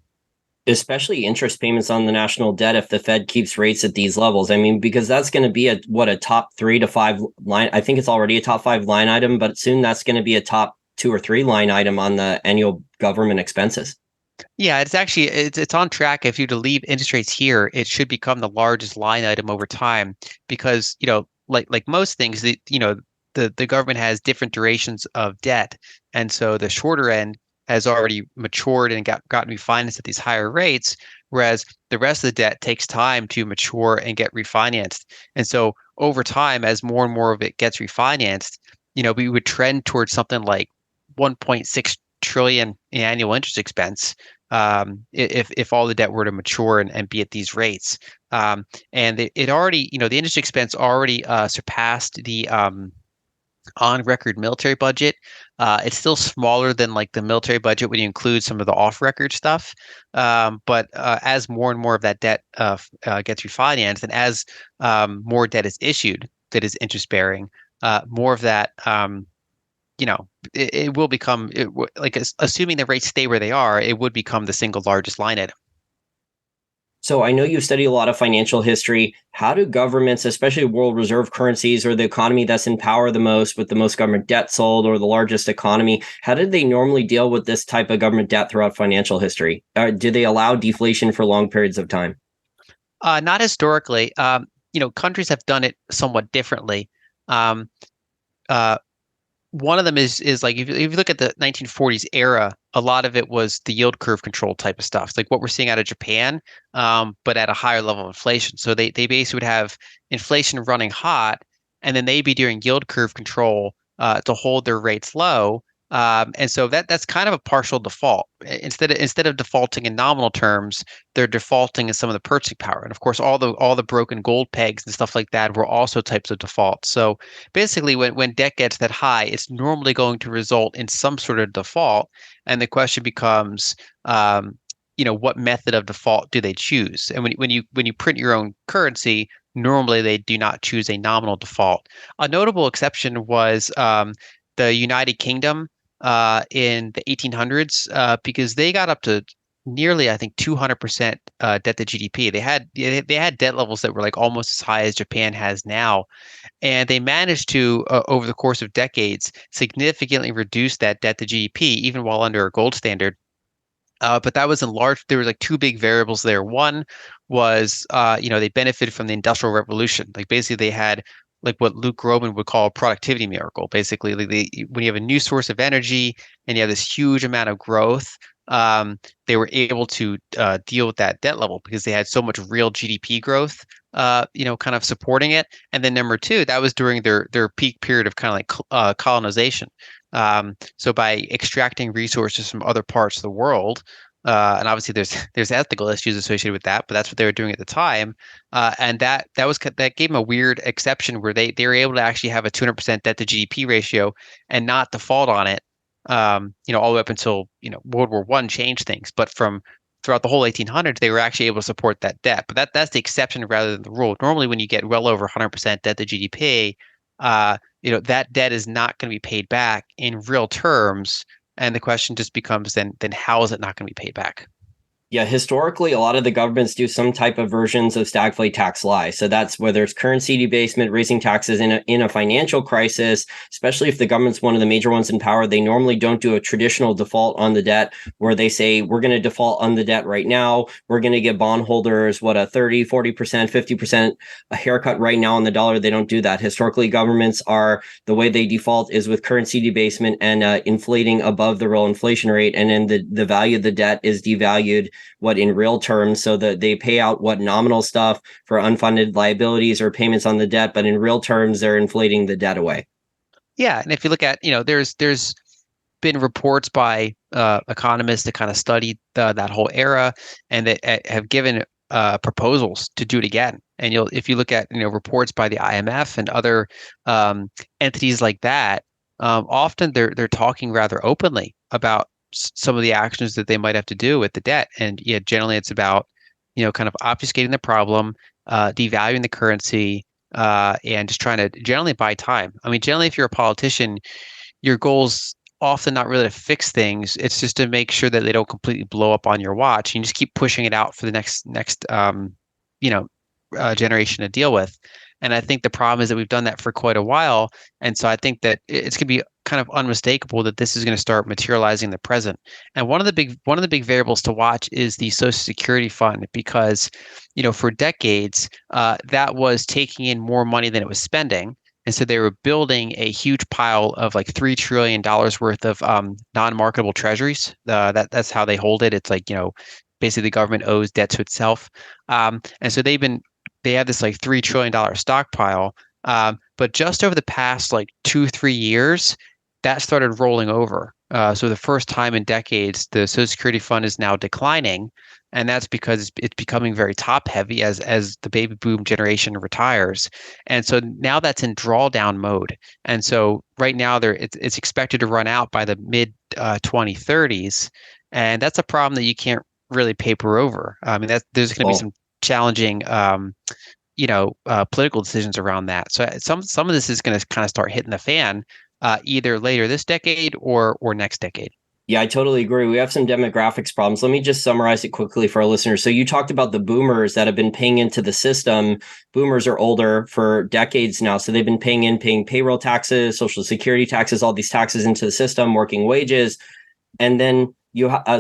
[SPEAKER 1] Especially interest payments on the national debt if the Fed keeps rates at these levels. I mean, because that's going to be a top 3 to 5 line. I think it's already a top 5 line item, but soon that's going to be a top 2 or 3 line item on the annual government expenses.
[SPEAKER 2] Yeah, it's on track. If you to leave interest rates here, it should become the largest line item over time because, like most things, the government has different durations of debt. And so the shorter end has already matured and gotten refinanced at these higher rates, whereas the rest of the debt takes time to mature and get refinanced. And so over time, as more and more of it gets refinanced, we would trend towards something like 1.6 trillion in annual interest expense if all the debt were to mature and be at these rates. And it already, the interest expense already surpassed the on record military budget. It's still smaller than like the military budget when you include some of the off record stuff. But as more and more of that debt gets refinanced and as more debt is issued that is interest bearing, more of that, it will become assuming the rates stay where they are, it would become the single largest line item.
[SPEAKER 1] So I know you study a lot of financial history. How do governments, especially world reserve currencies or the economy that's in power the most with the most government debt sold or the largest economy, how did they normally deal with this type of government debt throughout financial history? Do they allow deflation for long periods of time?
[SPEAKER 2] Not historically. Countries have done it somewhat differently. Um, uh, one of them is like if you look at the 1940s era, a lot of it was the yield curve control type of stuff. It's like what we're seeing out of Japan, but at a higher level of inflation. So they basically would have inflation running hot, and then they'd be doing yield curve control to hold their rates low. And so that's kind of a partial default. Instead of defaulting in nominal terms, they're defaulting in some of the purchasing power. And of course, all the broken gold pegs and stuff like that were also types of defaults. So basically, when debt gets that high, it's normally going to result in some sort of default. And the question becomes, what method of default do they choose? And when you print your own currency, normally they do not choose a nominal default. A notable exception was the United Kingdom in the 1800s because they got up to nearly, I think, 200% debt to GDP. They had debt levels that were like almost as high as Japan has now, and they managed to over the course of decades significantly reduce that debt to GDP even while under a gold standard. But that was in large. There was like two big variables there. One was, they benefited from the Industrial Revolution. Like basically, they had like what Luke Groban would call a productivity miracle. Basically, like when you have a new source of energy and you have this huge amount of growth, they were able to deal with that debt level because they had so much real GDP growth, kind of supporting it. And then number two, that was during their peak period of kind of like colonization. So by extracting resources from other parts of the world, and obviously there's ethical issues associated with that, but that's what they were doing at the time, and that gave them a weird exception where they were able to actually have a 200% debt to GDP ratio and not default on it, all the way up until World War I changed things, but from throughout the whole 1800s, they were actually able to support that debt. But that's the exception rather than the rule. Normally, when you get well over 100% debt to GDP, that debt is not going to be paid back in real terms. And the question just becomes then how is it not going to be paid back?
[SPEAKER 1] Yeah, historically, a lot of the governments do some type of versions of stagflate tax lie. So that's whether it's currency debasement, raising taxes in a financial crisis, especially if the government's one of the major ones in power. They normally don't do a traditional default on the debt where they say, we're going to default on the debt right now. We're going to give bondholders, a 30, 40%, 50% a haircut right now on the dollar. They don't do that. Historically, governments the way they default is with currency debasement and inflating above the real inflation rate. And then the value of the debt is devalued in real terms, so that they pay out nominal stuff for unfunded liabilities or payments on the debt, but in real terms they're inflating the debt away.
[SPEAKER 2] Yeah, and if you look at, there's been reports by economists that kind of studied that whole era and that have given proposals to do it again. And if you look at reports by the IMF and other entities like that, often they're talking rather openly about some of the actions that they might have to do with the debt. And yeah, generally it's about, kind of obfuscating the problem, devaluing the currency, and just trying to generally buy time. I mean, generally, if you're a politician, your goal's often not really to fix things. It's just to make sure that they don't completely blow up on your watch. You just keep pushing it out for the next generation to deal with. And I think the problem is that we've done that for quite a while. And so I think that it's going to be kind of unmistakable that this is going to start materializing in the present. And one of the big variables to watch is the Social Security fund, because, for decades, that was taking in more money than it was spending. And so they were building a huge pile of like $3 trillion worth of non-marketable treasuries. That's how they hold it. It's like, basically the government owes debt to itself. And so they have this like $3 trillion stockpile. But just over the past like 2-3 years, that started rolling over. So the first time in decades, the Social Security fund is now declining. And that's because it's becoming very top heavy as the baby boom generation retires. And so now that's in drawdown mode. And so right now it's expected to run out by the mid 2030s. And that's a problem that you can't really paper over. I mean, there's going to be some challenging political decisions around that. So some of this is going to kind of start hitting the fan either later this decade or next decade.
[SPEAKER 1] Yeah, I totally agree. We have some demographics problems. Let me just summarize it quickly for our listeners. So you talked about the boomers that have been paying into the system. Boomers are older for decades now. So they've been paying payroll taxes, social security taxes, all these taxes into the system, working wages. And then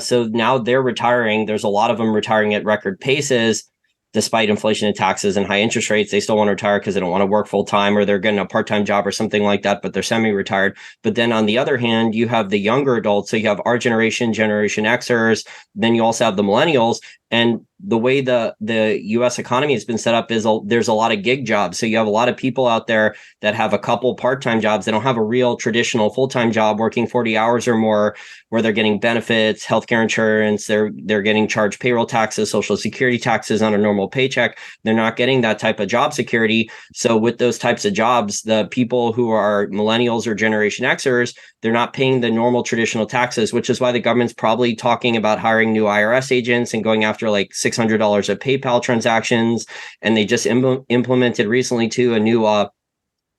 [SPEAKER 1] so now they're retiring. There's a lot of them retiring at record paces. despite inflation and taxes and high interest rates, they still want to retire because they don't want to work full time, or they're getting a part-time job or something like that, but they're semi-retired. But then on the other hand, you have the younger adults. So you have our generation, Generation Xers, then you also have the millennials. And the way the U.S. economy has been set up is there's a lot of gig jobs. So you have a lot of people out there that have a couple part-time jobs. They don't have a real traditional full-time job working 40 hours or more, where they're getting benefits, healthcare insurance, they're getting charged payroll taxes, social security taxes on a normal paycheck. They're not getting that type of job security. So with those types of jobs, the people who are millennials or Generation Xers, they're not paying the normal traditional taxes, which is why the government's probably talking about hiring new IRS agents and going after like $600 of PayPal transactions. And they just implemented recently too a new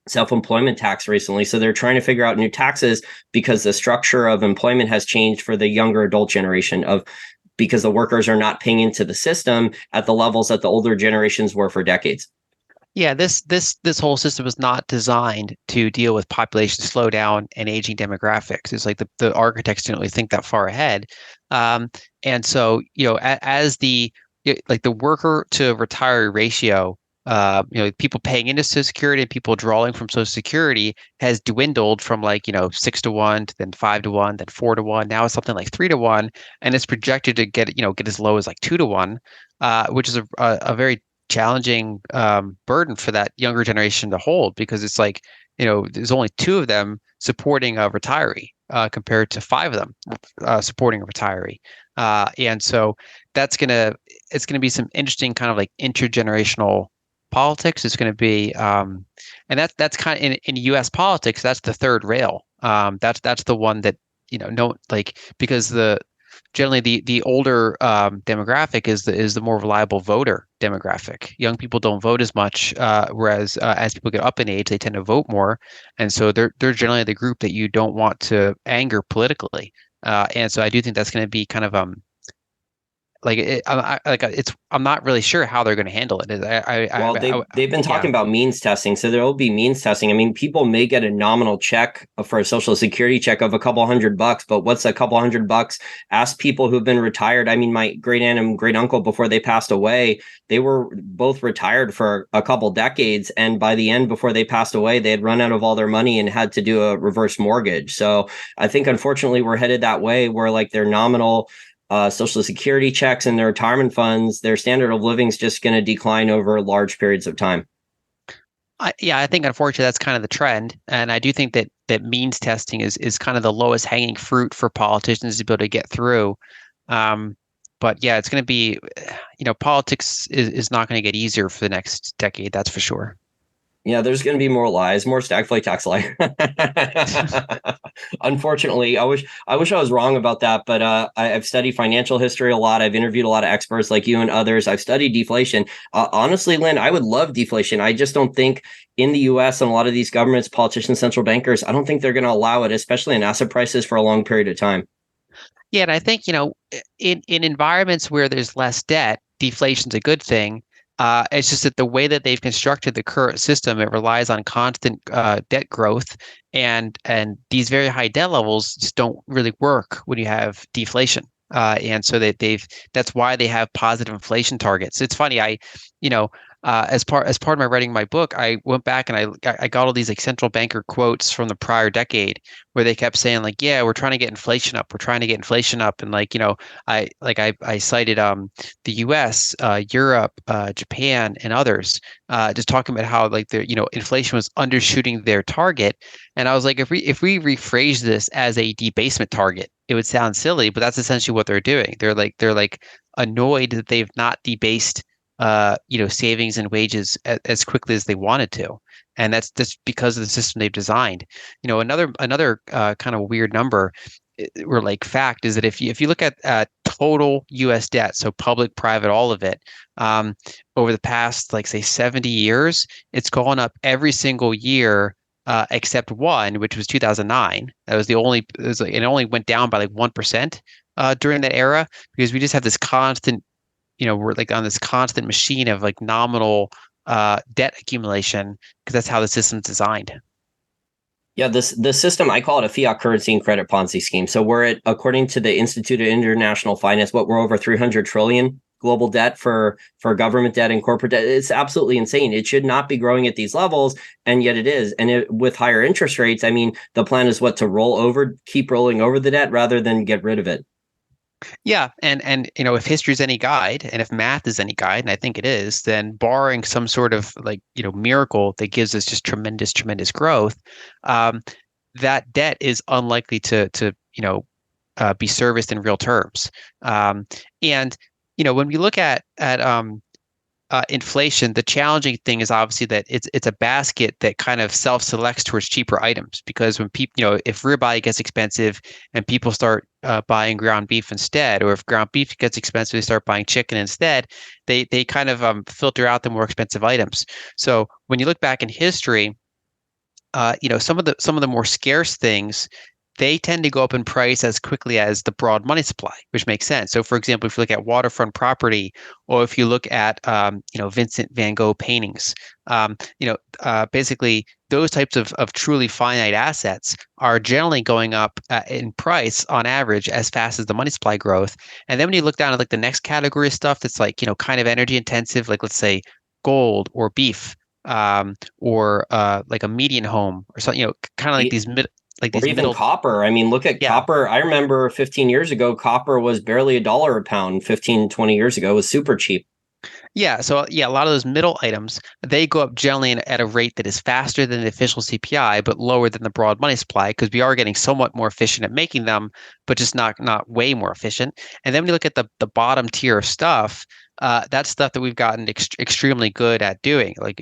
[SPEAKER 1] self-employment tax recently. So they're trying to figure out new taxes because the structure of employment has changed for the younger adult generation, because the workers are not paying into the system at the levels that the older generations were for decades.
[SPEAKER 2] Yeah, this whole system was not designed to deal with population slowdown and aging demographics. It's like the architects didn't really think that far ahead. And so, as the worker to retiree ratio, people paying into Social Security and people drawing from Social Security has dwindled from 6-1 to then 5-1, then 4-1. Now it's something like 3-1, and it's projected to get as low as like 2-1, which is a very challenging burden for that younger generation to hold, because it's like, there's only 2 of them supporting a retiree compared to 5 of them supporting a retiree. And so it's gonna be some interesting kind of like intergenerational politics. It's going to be, and that's kind of in U.S. politics. That's the third rail. That's the one that because generally the older demographic is the more reliable voter demographic. Young people don't vote as much, whereas as people get up in age, they tend to vote more, and so they're generally the group that you don't want to anger politically. And so I do think that's going to be kind of I'm not really sure how they're going to handle it.
[SPEAKER 1] They've been talking about means testing, so there will be means testing. I mean, people may get a nominal check for a social security check of a couple $100, but what's a couple $100? Ask people who've been retired. I mean, my great aunt and great uncle, before they passed away, they were both retired for a couple decades, and by the end, before they passed away, they had run out of all their money and had to do a reverse mortgage. So I think, unfortunately, we're headed that way, where like their nominal social security checks and their retirement funds, their standard of living is just going to decline over large periods of time.
[SPEAKER 2] I think unfortunately that's kind of the trend, and I do think that means testing is kind of the lowest hanging fruit for politicians to be able to get through. But yeah, it's going to be, politics is not going to get easier for the next decade. That's for sure.
[SPEAKER 1] Yeah, there's going to be more lies, more stagflate tax lies. Unfortunately, I wish I was wrong about that, but I've studied financial history a lot. I've interviewed a lot of experts like you and others. I've studied deflation. Honestly, Lyn, I would love deflation. I just don't think in the U.S. and a lot of these governments, politicians, central bankers, I don't think they're going to allow it, especially in asset prices for a long period of time.
[SPEAKER 2] Yeah, and I think, in environments where there's less debt, deflation's a good thing. It's just that the way that they've constructed the current system, it relies on constant debt growth, and these very high debt levels just don't really work when you have deflation. And so that's why they have positive inflation targets. It's funny, as part of my writing my book, I went back and I got all these like central banker quotes from the prior decade where they kept saying like, yeah, we're trying to get inflation up. We're trying to get inflation up. And I cited the US, Europe, Japan, and others, just talking about how like inflation was undershooting their target. And I was like, if we rephrase this as a debasement target, it would sound silly, but that's essentially what they're doing. They're like annoyed that they've not debased savings and wages as quickly as they wanted to, and that's just because of the system they've designed. Another kind of weird number or like fact is that if you look at total U.S. debt, so public, private, all of it, over the past like say 70 years, it's gone up every single year except one, which was 2009. That was the only. It only went down by like 1% during that era, because we just have this constant. We're like on this constant machine of like nominal debt accumulation, because that's how the system's designed.
[SPEAKER 1] Yeah, the system, I call it a fiat currency and credit Ponzi scheme. So we're at, according to the Institute of International Finance, we're over 300 trillion global debt for government debt and corporate debt. It's absolutely insane. It should not be growing at these levels, and yet it is. And with higher interest rates, I mean, the plan is what, to keep rolling over the debt rather than get rid of it.
[SPEAKER 2] Yeah, and if history is any guide, and if math is any guide, and I think it is, then barring some sort of like miracle that gives us just tremendous growth, um, that debt is unlikely to be serviced in real terms. And when we look at inflation, the challenging thing is obviously that it's a basket that kind of self-selects towards cheaper items, because when people, if ribeye gets expensive and people start buying ground beef instead, or if ground beef gets expensive, they start buying chicken instead, they kind of filter out the more expensive items. So when you look back in history, some of the more scarce things, they tend to go up in price as quickly as the broad money supply, which makes sense. So, for example, if you look at waterfront property, or if you look at Vincent van Gogh paintings, basically those types of truly finite assets are generally going up in price on average as fast as the money supply growth. And then when you look down at like the next category of stuff that's like kind of energy intensive, like let's say gold or beef, or like a median home or something, kind of like
[SPEAKER 1] Or
[SPEAKER 2] these
[SPEAKER 1] even
[SPEAKER 2] middle.
[SPEAKER 1] copper. I mean, look at
[SPEAKER 2] Yeah.
[SPEAKER 1] copper. I remember 15 years ago, copper was barely $1 a pound. 15, 20 years ago, it was super cheap.
[SPEAKER 2] Yeah. So yeah, a lot of those middle items, they go up generally at a rate that is faster than the official CPI, but lower than the broad money supply, because we are getting somewhat more efficient at making them, but just not way more efficient. And then when you look at the bottom tier of stuff, that's stuff that we've gotten extremely good at doing, like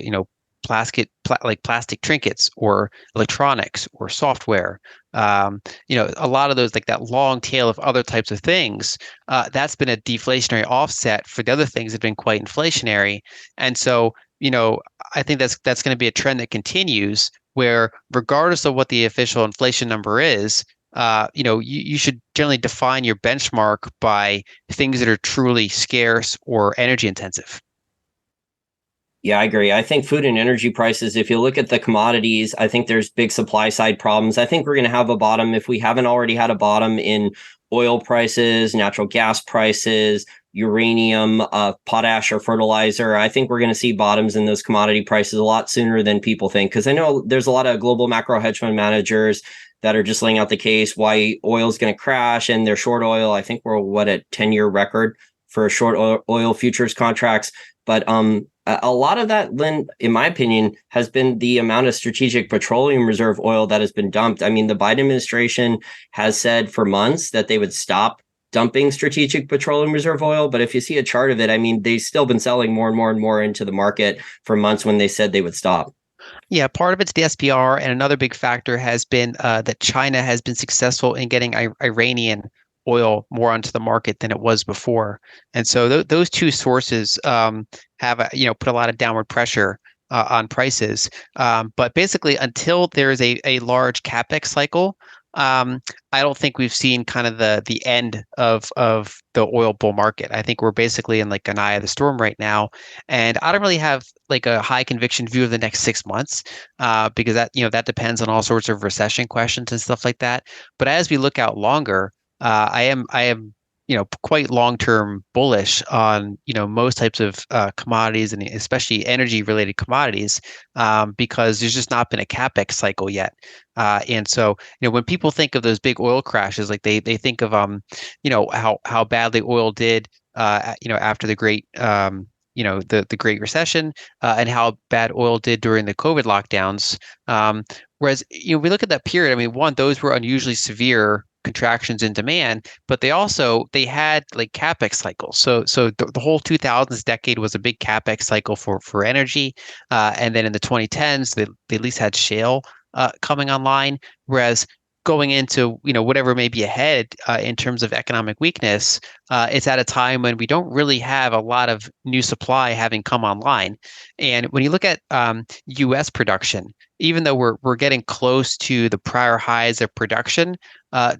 [SPEAKER 2] like plastic trinkets or electronics or software. A lot of those, like that long tail of other types of things, that's been a deflationary offset for the other things that have been quite inflationary. And so, I think that's going to be a trend that continues, where regardless of what the official inflation number is, you should generally define your benchmark by things that are truly scarce or energy intensive.
[SPEAKER 1] Yeah, I agree. I think food and energy prices, if you look at the commodities, I think there's big supply side problems. I think we're going to have a bottom, if we haven't already had a bottom, in oil prices, natural gas prices, uranium, potash or fertilizer. I think we're going to see bottoms in those commodity prices a lot sooner than people think. Because I know there's a lot of global macro hedge fund managers that are just laying out the case why oil is going to crash, and they're short oil. I think we're at 10-year record for short oil futures contracts. But a lot of that, Lyn, in my opinion, has been the amount of strategic petroleum reserve oil that has been dumped. I mean, the Biden administration has said for months that they would stop dumping strategic petroleum reserve oil. But if you see a chart of it, I mean, they've still been selling more and more and more into the market for months when they said they would stop.
[SPEAKER 2] Yeah, part of it's the SPR, and another big factor has been that China has been successful in getting Iranian oil more onto the market than it was before, and so those two sources have put a lot of downward pressure on prices. But basically, until there is a large capex cycle, I don't think we've seen kind of the end of the oil bull market. I think we're basically in like an eye of the storm right now, and I don't really have like a high conviction view of the next 6 months, because that depends on all sorts of recession questions and stuff like that. But as we look out longer, I am quite long-term bullish on most types of commodities, and especially energy-related commodities, because there's just not been a capex cycle yet. And so when people think of those big oil crashes, like they think of how badly oil did after the great the Great Recession, and how bad oil did during the COVID lockdowns. Whereas we look at that period, I mean, one, those were unusually severe contractions in demand, but they had like capex cycles. So the whole 2000s decade was a big capex cycle for energy, and then in the 2010s they at least had shale coming online. Whereas going into whatever may be ahead in terms of economic weakness, it's at a time when we don't really have a lot of new supply having come online. And when you look at U.S. production, even though we're getting close to the prior highs of production,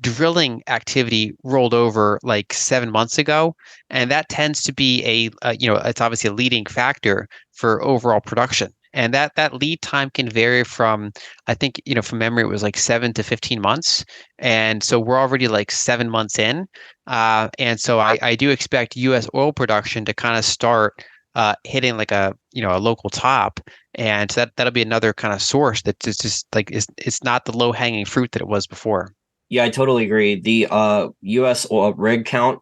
[SPEAKER 2] drilling activity rolled over like 7 months ago, and that tends to be it's obviously a leading factor for overall production. And that lead time can vary from, I think, from memory, it was like 7 to 15 months. And so we're already like 7 months in. And so I do expect US oil production to kind of start hitting like a local top. And so that'll be another kind of source that just like it's not the low hanging fruit that it was before.
[SPEAKER 1] Yeah, I totally agree. The US oil rig count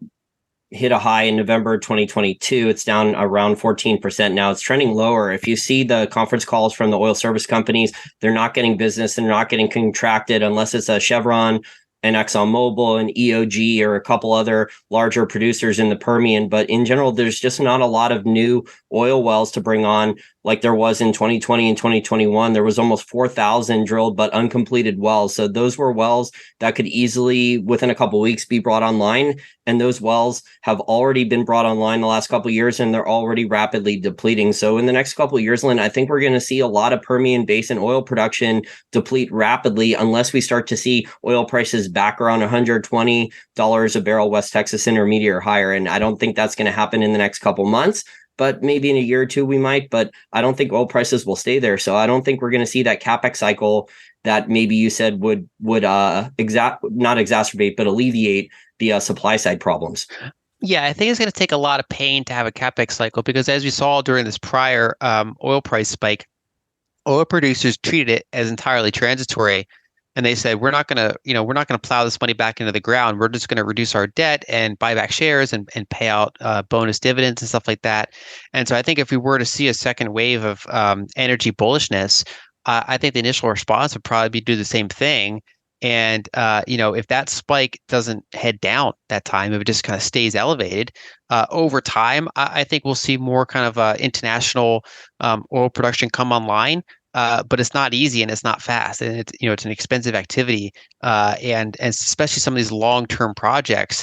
[SPEAKER 1] hit a high in November 2022. It's down around 14% now. It's trending lower. If you see the conference calls from the oil service companies, they're not getting business. They're not getting contracted unless it's a Chevron and ExxonMobil and EOG or a couple other larger producers in the Permian. But in general, there's just not a lot of new oil wells to bring on like there was in 2020 and 2021. There was almost 4,000 drilled but uncompleted wells. So those were wells that could easily, within a couple of weeks, be brought online. And those wells have already been brought online the last couple of years, and they're already rapidly depleting. So in the next couple of years, Lyn, I think we're going to see a lot of Permian Basin oil production deplete rapidly unless we start to see oil prices back around $120 a barrel West Texas Intermediate or higher. And I don't think that's going to happen in the next couple months, but maybe in a year or two we might. But I don't think oil prices will stay there. So I don't think we're going to see that capex cycle that maybe you said would not exacerbate, but alleviate the supply side problems.
[SPEAKER 2] Yeah, I think it's going to take a lot of pain to have a capex cycle because, as we saw during this prior oil price spike, oil producers treated it as entirely transitory, and they said we're not going to plow this money back into the ground. We're just going to reduce our debt and buy back shares and pay out bonus dividends and stuff like that. And so I think if we were to see a second wave of energy bullishness, I think the initial response would probably be do the same thing. And if that spike doesn't head down that time, if it just kind of stays elevated over time, I think we'll see more kind of international oil production come online. But it's not easy and it's not fast, and it's an expensive activity. And especially some of these long-term projects,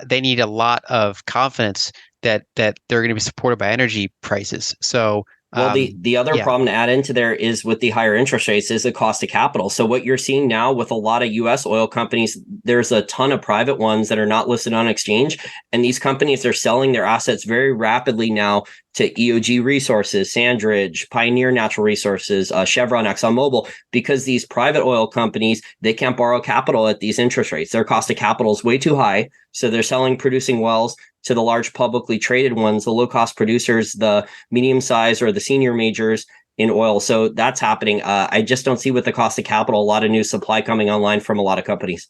[SPEAKER 2] they need a lot of confidence that they're going to be supported by energy prices. So
[SPEAKER 1] Well, the other
[SPEAKER 2] yeah.
[SPEAKER 1] problem to add into there is with the higher interest rates is the cost of capital. So what you're seeing now with a lot of US oil companies, there's a ton of private ones that are not listed on exchange. And these companies are selling their assets very rapidly now to EOG Resources, Sandridge, Pioneer Natural Resources, Chevron, ExxonMobil, because these private oil companies, they can't borrow capital at these interest rates. Their cost of capital is way too high. So they're selling producing wells to the large publicly traded ones, the low-cost producers, the medium-size or the senior majors in oil. So that's happening. I just don't see with the cost of capital, a lot of new supply coming online from a lot of companies.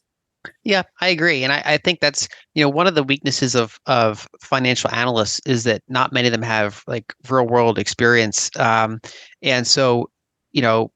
[SPEAKER 2] Yeah, I agree. And I think that's, one of the weaknesses of financial analysts is that not many of them have like real world experience. And so, you know,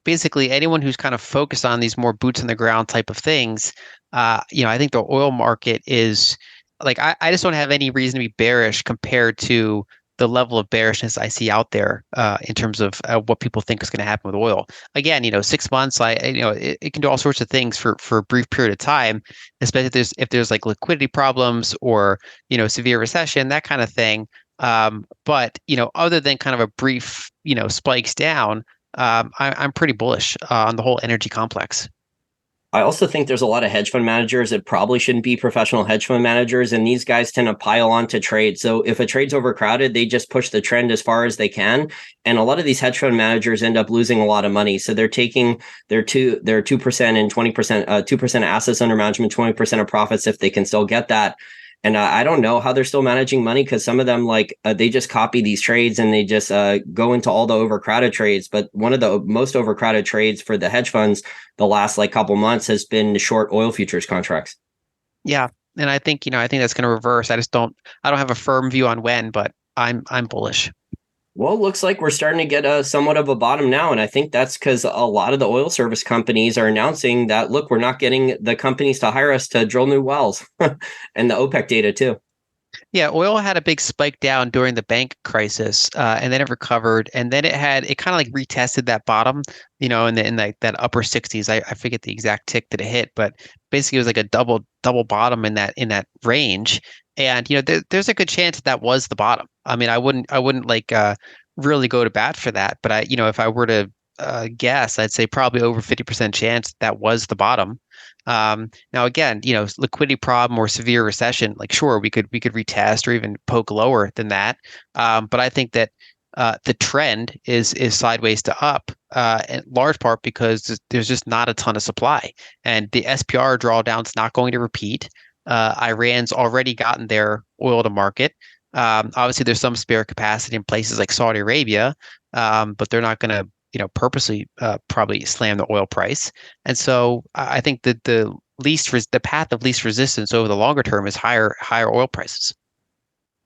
[SPEAKER 2] basically anyone who's kind of focused on these more boots on the ground type of things, I think the oil market is like, I just don't have any reason to be bearish compared to the level of bearishness I see out there in terms of what people think is going to happen with oil. Again, 6 months, it can do all sorts of things for a brief period of time, especially if there's like liquidity problems or severe recession, that kind of thing. But other than kind of a brief spikes down, I'm pretty bullish on the whole energy complex.
[SPEAKER 1] I also think there's a lot of hedge fund managers that probably shouldn't be professional hedge fund managers, and these guys tend to pile on to trade. So if a trade's overcrowded, they just push the trend as far as they can. And a lot of these hedge fund managers end up losing a lot of money. So they're taking their 2% and 20%, 2% of assets under management, 20% of profits if they can still get that. And I don't know how they're still managing money because some of them they just copy these trades and they just go into all the overcrowded trades. But one of the most overcrowded trades for the hedge funds the last couple months has been the short oil futures contracts.
[SPEAKER 2] Yeah, and I think that's going to reverse. I don't have a firm view on when, but I'm bullish.
[SPEAKER 1] Well, it looks like we're starting to get somewhat of a bottom now. And I think that's because a lot of the oil service companies are announcing that, look, we're not getting the companies to hire us to drill new wells and the OPEC data too.
[SPEAKER 2] Yeah, oil had a big spike down during the bank crisis, and then it recovered, and then it kind of like retested that bottom, in like that upper 60s. I forget the exact tick that it hit, but basically it was like a double bottom in that range. And there's a good chance that was the bottom. I mean, I wouldn't like really go to bat for that, but if I were to guess, I'd say probably over 50% chance that was the bottom. Now again, liquidity problem or severe recession, like sure, we could retest or even poke lower than that. But I think that the trend is sideways to up, in large part because there's just not a ton of supply, and the SPR drawdown's not going to repeat. Iran's already gotten their oil to market. Obviously, there's some spare capacity in places like Saudi Arabia, but they're not going to, purposely probably slam the oil price. And so I think that the path of least resistance over the longer term is higher oil prices.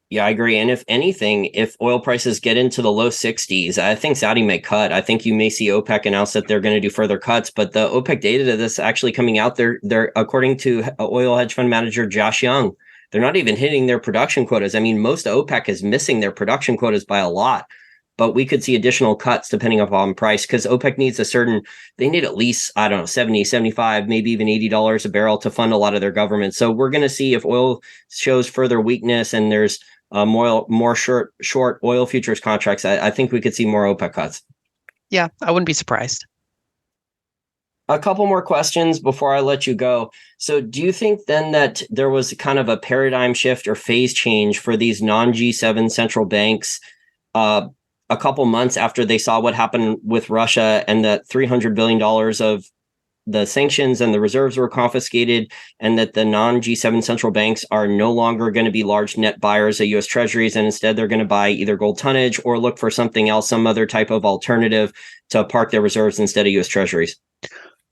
[SPEAKER 1] Yeah, I agree. And if anything, if oil prices get into the low 60s, I think Saudi may cut. I think you may see OPEC announce that they're going to do further cuts. But the OPEC data to this actually coming out, they're according to oil hedge fund manager Josh Young, they're not even hitting their production quotas. I mean, most of OPEC is missing their production quotas by a lot. But we could see additional cuts depending upon price, because OPEC needs they need at least, I don't know, 70, 75, maybe even $80 a barrel to fund a lot of their government. So we're going to see if oil shows further weakness and there's more short oil futures contracts. I think we could see more OPEC cuts.
[SPEAKER 2] Yeah, I wouldn't be surprised.
[SPEAKER 1] A couple more questions before I let you go. So do you think then that there was kind of a paradigm shift or phase change for these non-G7 central banks a couple months after they saw what happened with Russia and that $300 billion of the sanctions and the reserves were confiscated, and that the non-G7 central banks are no longer going to be large net buyers of U.S. Treasuries, and instead they're going to buy either gold tonnage or look for something else, some other type of alternative to park their reserves instead of U.S. Treasuries?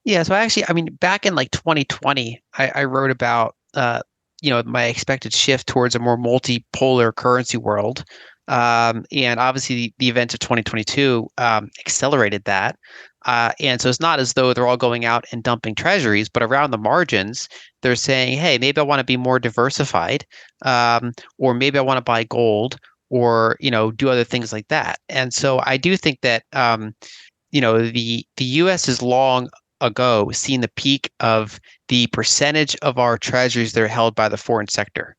[SPEAKER 2] Yeah, so I mean, back in like 2020, I wrote about my expected shift towards a more multipolar currency world. And obviously the events of 2022 accelerated that. And so it's not as though they're all going out and dumping treasuries, but around the margins, they're saying, hey, maybe I want to be more diversified, or maybe I want to buy gold, or, do other things like that. And so I do think that, the U.S. has long ago seen the peak of the percentage of our treasuries that are held by the foreign sector.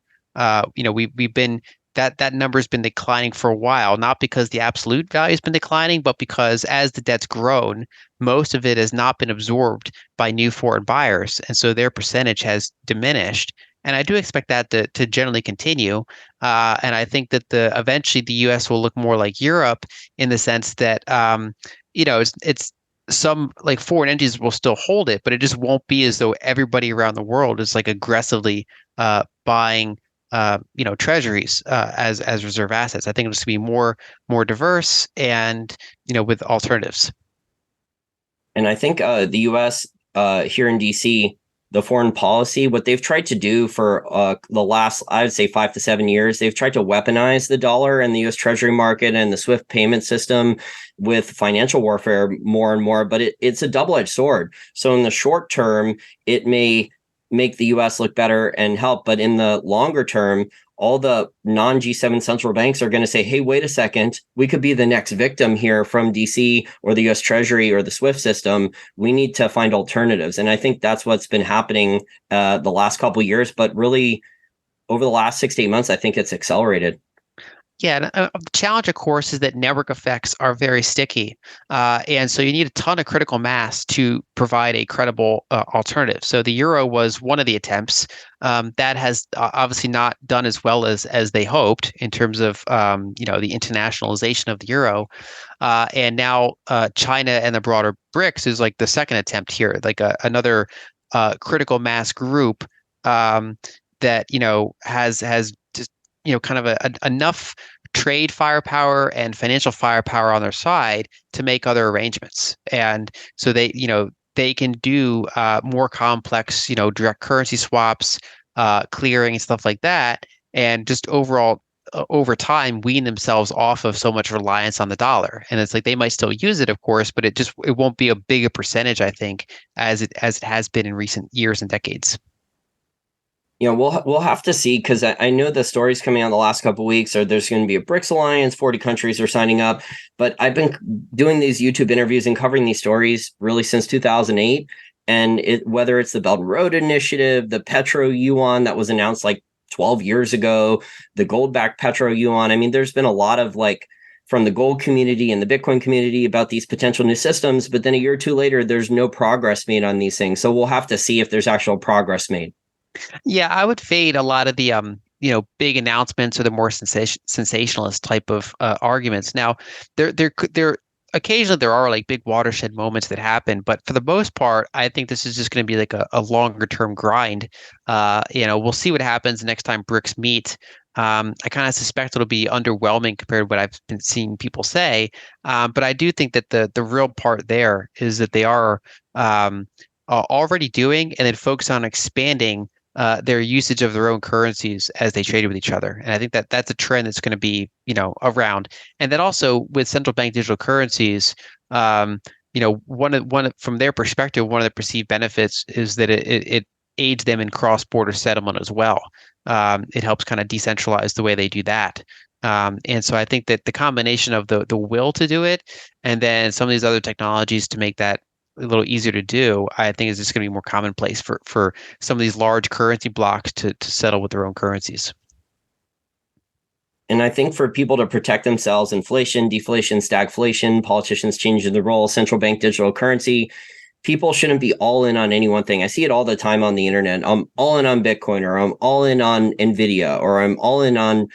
[SPEAKER 2] We've been that number's been declining for a while, not because the absolute value has been declining, but because as the debt's grown, most of it has not been absorbed by new foreign buyers, and so their percentage has diminished. And I do expect that to generally continue. And I think that eventually the U.S. will look more like Europe in the sense that it's some like foreign entities will still hold it, but it just won't be as though everybody around the world is like aggressively buying treasuries as reserve assets. I think it'll just be more diverse and with alternatives.
[SPEAKER 1] And I think the U.S. Here in D.C., the foreign policy, what they've tried to do for the last, I would say 5 to 7 years, they've tried to weaponize the dollar and the U.S. Treasury market and the SWIFT payment system with financial warfare more and more. But it's a double-edged sword. So in the short term, it may make the U.S. look better and help. But in the longer term, all the non-G7 central banks are going to say, hey, wait a second, we could be the next victim here from DC or the U.S. Treasury or the SWIFT system. We need to find alternatives. And I think that's what's been happening the last couple of years. But really, over the last 6 to 8 months, I think it's accelerated.
[SPEAKER 2] Yeah, and the challenge, of course, is that network effects are very sticky. And so you need a ton of critical mass to provide a credible alternative. So the euro was one of the attempts that has obviously not done as well as they hoped in terms of the internationalization of the euro. And now China and the broader BRICS is like the second attempt here, like another critical mass group that has just kind of enough trade firepower and financial firepower on their side to make other arrangements. And so they can do more complex, direct currency swaps, clearing and stuff like that, and just overall over time wean themselves off of so much reliance on the dollar. And it's like they might still use it, of course, but it won't be a bigger percentage, I think, as it has been in recent years and decades.
[SPEAKER 1] We'll have to see, because I know the stories coming out the last couple of weeks are there's going to be a BRICS alliance, 40 countries are signing up. But I've been doing these YouTube interviews and covering these stories really since 2008. And whether it's the Belt and Road Initiative, the Petro Yuan that was announced like 12 years ago, the gold-backed Petro Yuan. I mean, there's been a lot of from the gold community and the Bitcoin community about these potential new systems. But then a year or two later, there's no progress made on these things. So we'll have to see if there's actual progress made.
[SPEAKER 2] Yeah, I would fade a lot of the big announcements or the more sensationalist type of arguments. Now, there occasionally there are like big watershed moments that happen, but for the most part, I think this is just going to be like a longer term grind. We'll see what happens the next time BRICS meet. I kind of suspect it'll be underwhelming compared to what I've been seeing people say. But I do think that the real part there is that they are already doing and then focus on expanding their usage of their own currencies as they trade with each other. And I think that that's a trend that's going to be, around. And then also with central bank digital currencies, one from their perspective, one of the perceived benefits is that it aids them in cross-border settlement as well. It helps kind of decentralize the way they do that. And so I think that the combination of the will to do it and then some of these other technologies to make that a little easier to do, I think is just going to be more commonplace for some of these large currency blocks to settle with their own currencies.
[SPEAKER 1] And I think for people to protect themselves, inflation, deflation, stagflation, politicians changing the role, central bank digital currency, people shouldn't be all in on any one thing. I see it all the time on the internet. I'm all in on Bitcoin, or I'm all in on Nvidia, or I'm all in on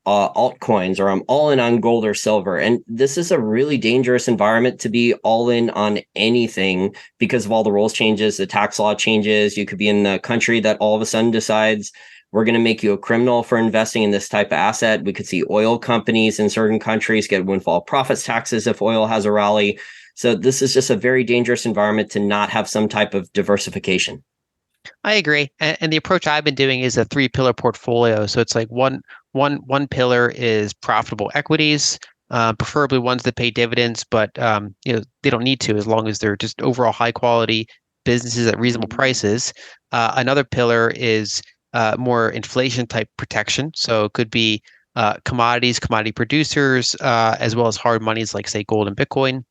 [SPEAKER 1] altcoins, or I'm all in on gold or silver. And this is a really dangerous environment to be all in on anything because of all the rules changes, the tax law changes. You could be in a country that all of a sudden decides we're going to make you a criminal for investing in this type of asset. We could see oil companies in certain countries get windfall profits taxes if oil has a rally. So this is just a very dangerous environment to not have some type of diversification.
[SPEAKER 2] I agree. And the approach I've been doing is a three-pillar portfolio. So it's like one pillar is profitable equities, preferably ones that pay dividends, but they don't need to as long as they're just overall high quality businesses at reasonable prices. Another pillar is more inflation type protection. So it could be commodities, commodity producers, as well as hard monies like say gold and Bitcoin.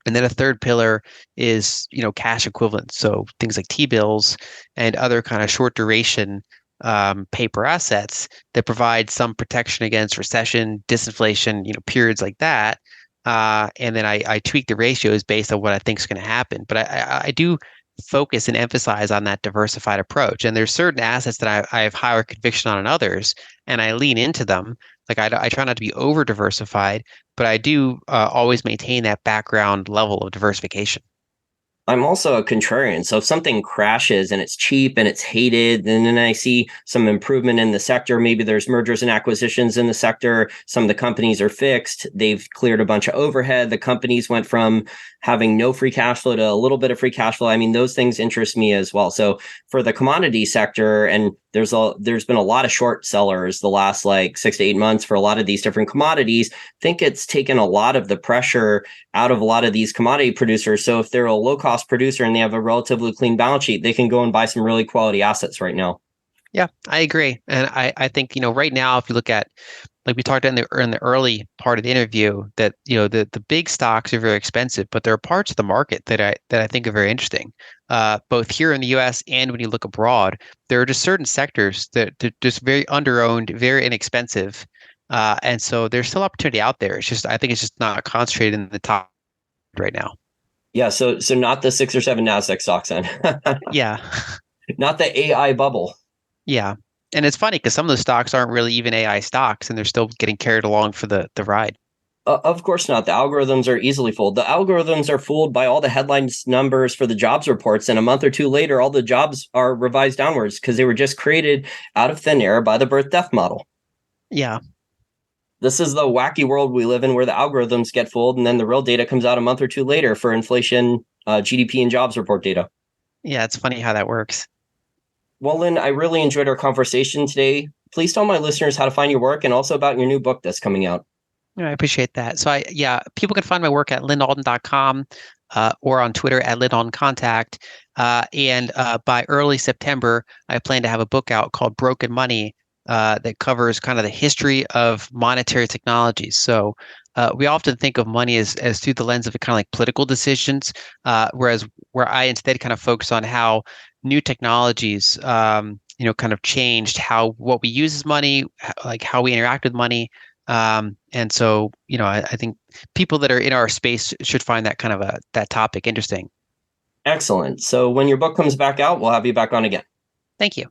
[SPEAKER 2] And then a third pillar is, cash equivalents. So things like T-bills and other kind of short duration paper assets that provide some protection against recession, disinflation, periods like that. And then I tweak the ratios based on what I think is going to happen. But I do focus and emphasize on that diversified approach. And there's certain assets that I have higher conviction on than others, and I lean into them. Like I try not to be over diversified, but I do always maintain that background level of diversification.
[SPEAKER 1] I'm also a contrarian. So if something crashes and it's cheap and it's hated, and then I see some improvement in the sector, maybe there's mergers and acquisitions in the sector. Some of the companies are fixed. They've cleared a bunch of overhead. The companies went from having no free cash flow to a little bit of free cash flow. I mean, those things interest me as well. So for the commodity sector, and there's been a lot of short sellers the last like 6 to 8 months for a lot of these different commodities. I think it's taken a lot of the pressure out of a lot of these commodity producers. So if they're a low cost producer and they have a relatively clean balance sheet, they can go and buy some really quality assets right now.
[SPEAKER 2] Yeah, I agree. And I think, right now, if you look at, like we talked in the early part of the interview, that, the big stocks are very expensive, but there are parts of the market that I think are very interesting. Both here in the US and when you look abroad, there are just certain sectors that are just very underowned, very inexpensive. And so there's still opportunity out there. I think it's just not concentrated in the top right now.
[SPEAKER 1] Yeah, so not the 6 or 7 NASDAQ stocks then.
[SPEAKER 2] Yeah.
[SPEAKER 1] Not the AI bubble.
[SPEAKER 2] Yeah. And it's funny because some of the stocks aren't really even AI stocks and they're still getting carried along for the ride.
[SPEAKER 1] Of course not. The algorithms are easily fooled. The algorithms are fooled by all the headlines numbers for the jobs reports. And a month or two later, all the jobs are revised downwards because they were just created out of thin air by the birth death model.
[SPEAKER 2] Yeah.
[SPEAKER 1] This is the wacky world we live in where the algorithms get fooled and then the real data comes out a month or two later for inflation, GDP, and jobs report data.
[SPEAKER 2] Yeah, it's funny how that works.
[SPEAKER 1] Well, Lyn, I really enjoyed our conversation today. Please tell my listeners how to find your work and also about your new book that's coming out.
[SPEAKER 2] I appreciate that. So people can find my work at lynalden.com or on Twitter at lynaldencontact. And by early September, I plan to have a book out called Broken Money that covers kind of the history of monetary technologies. So we often think of money as through the lens of kind of like political decisions, whereas where I instead kind of focus on how new technologies, kind of changed what we use as money, like how we interact with money. And so, I think people that are in our space should find that kind of that topic interesting.
[SPEAKER 1] Excellent. So when your book comes back out, we'll have you back on again.
[SPEAKER 2] Thank you.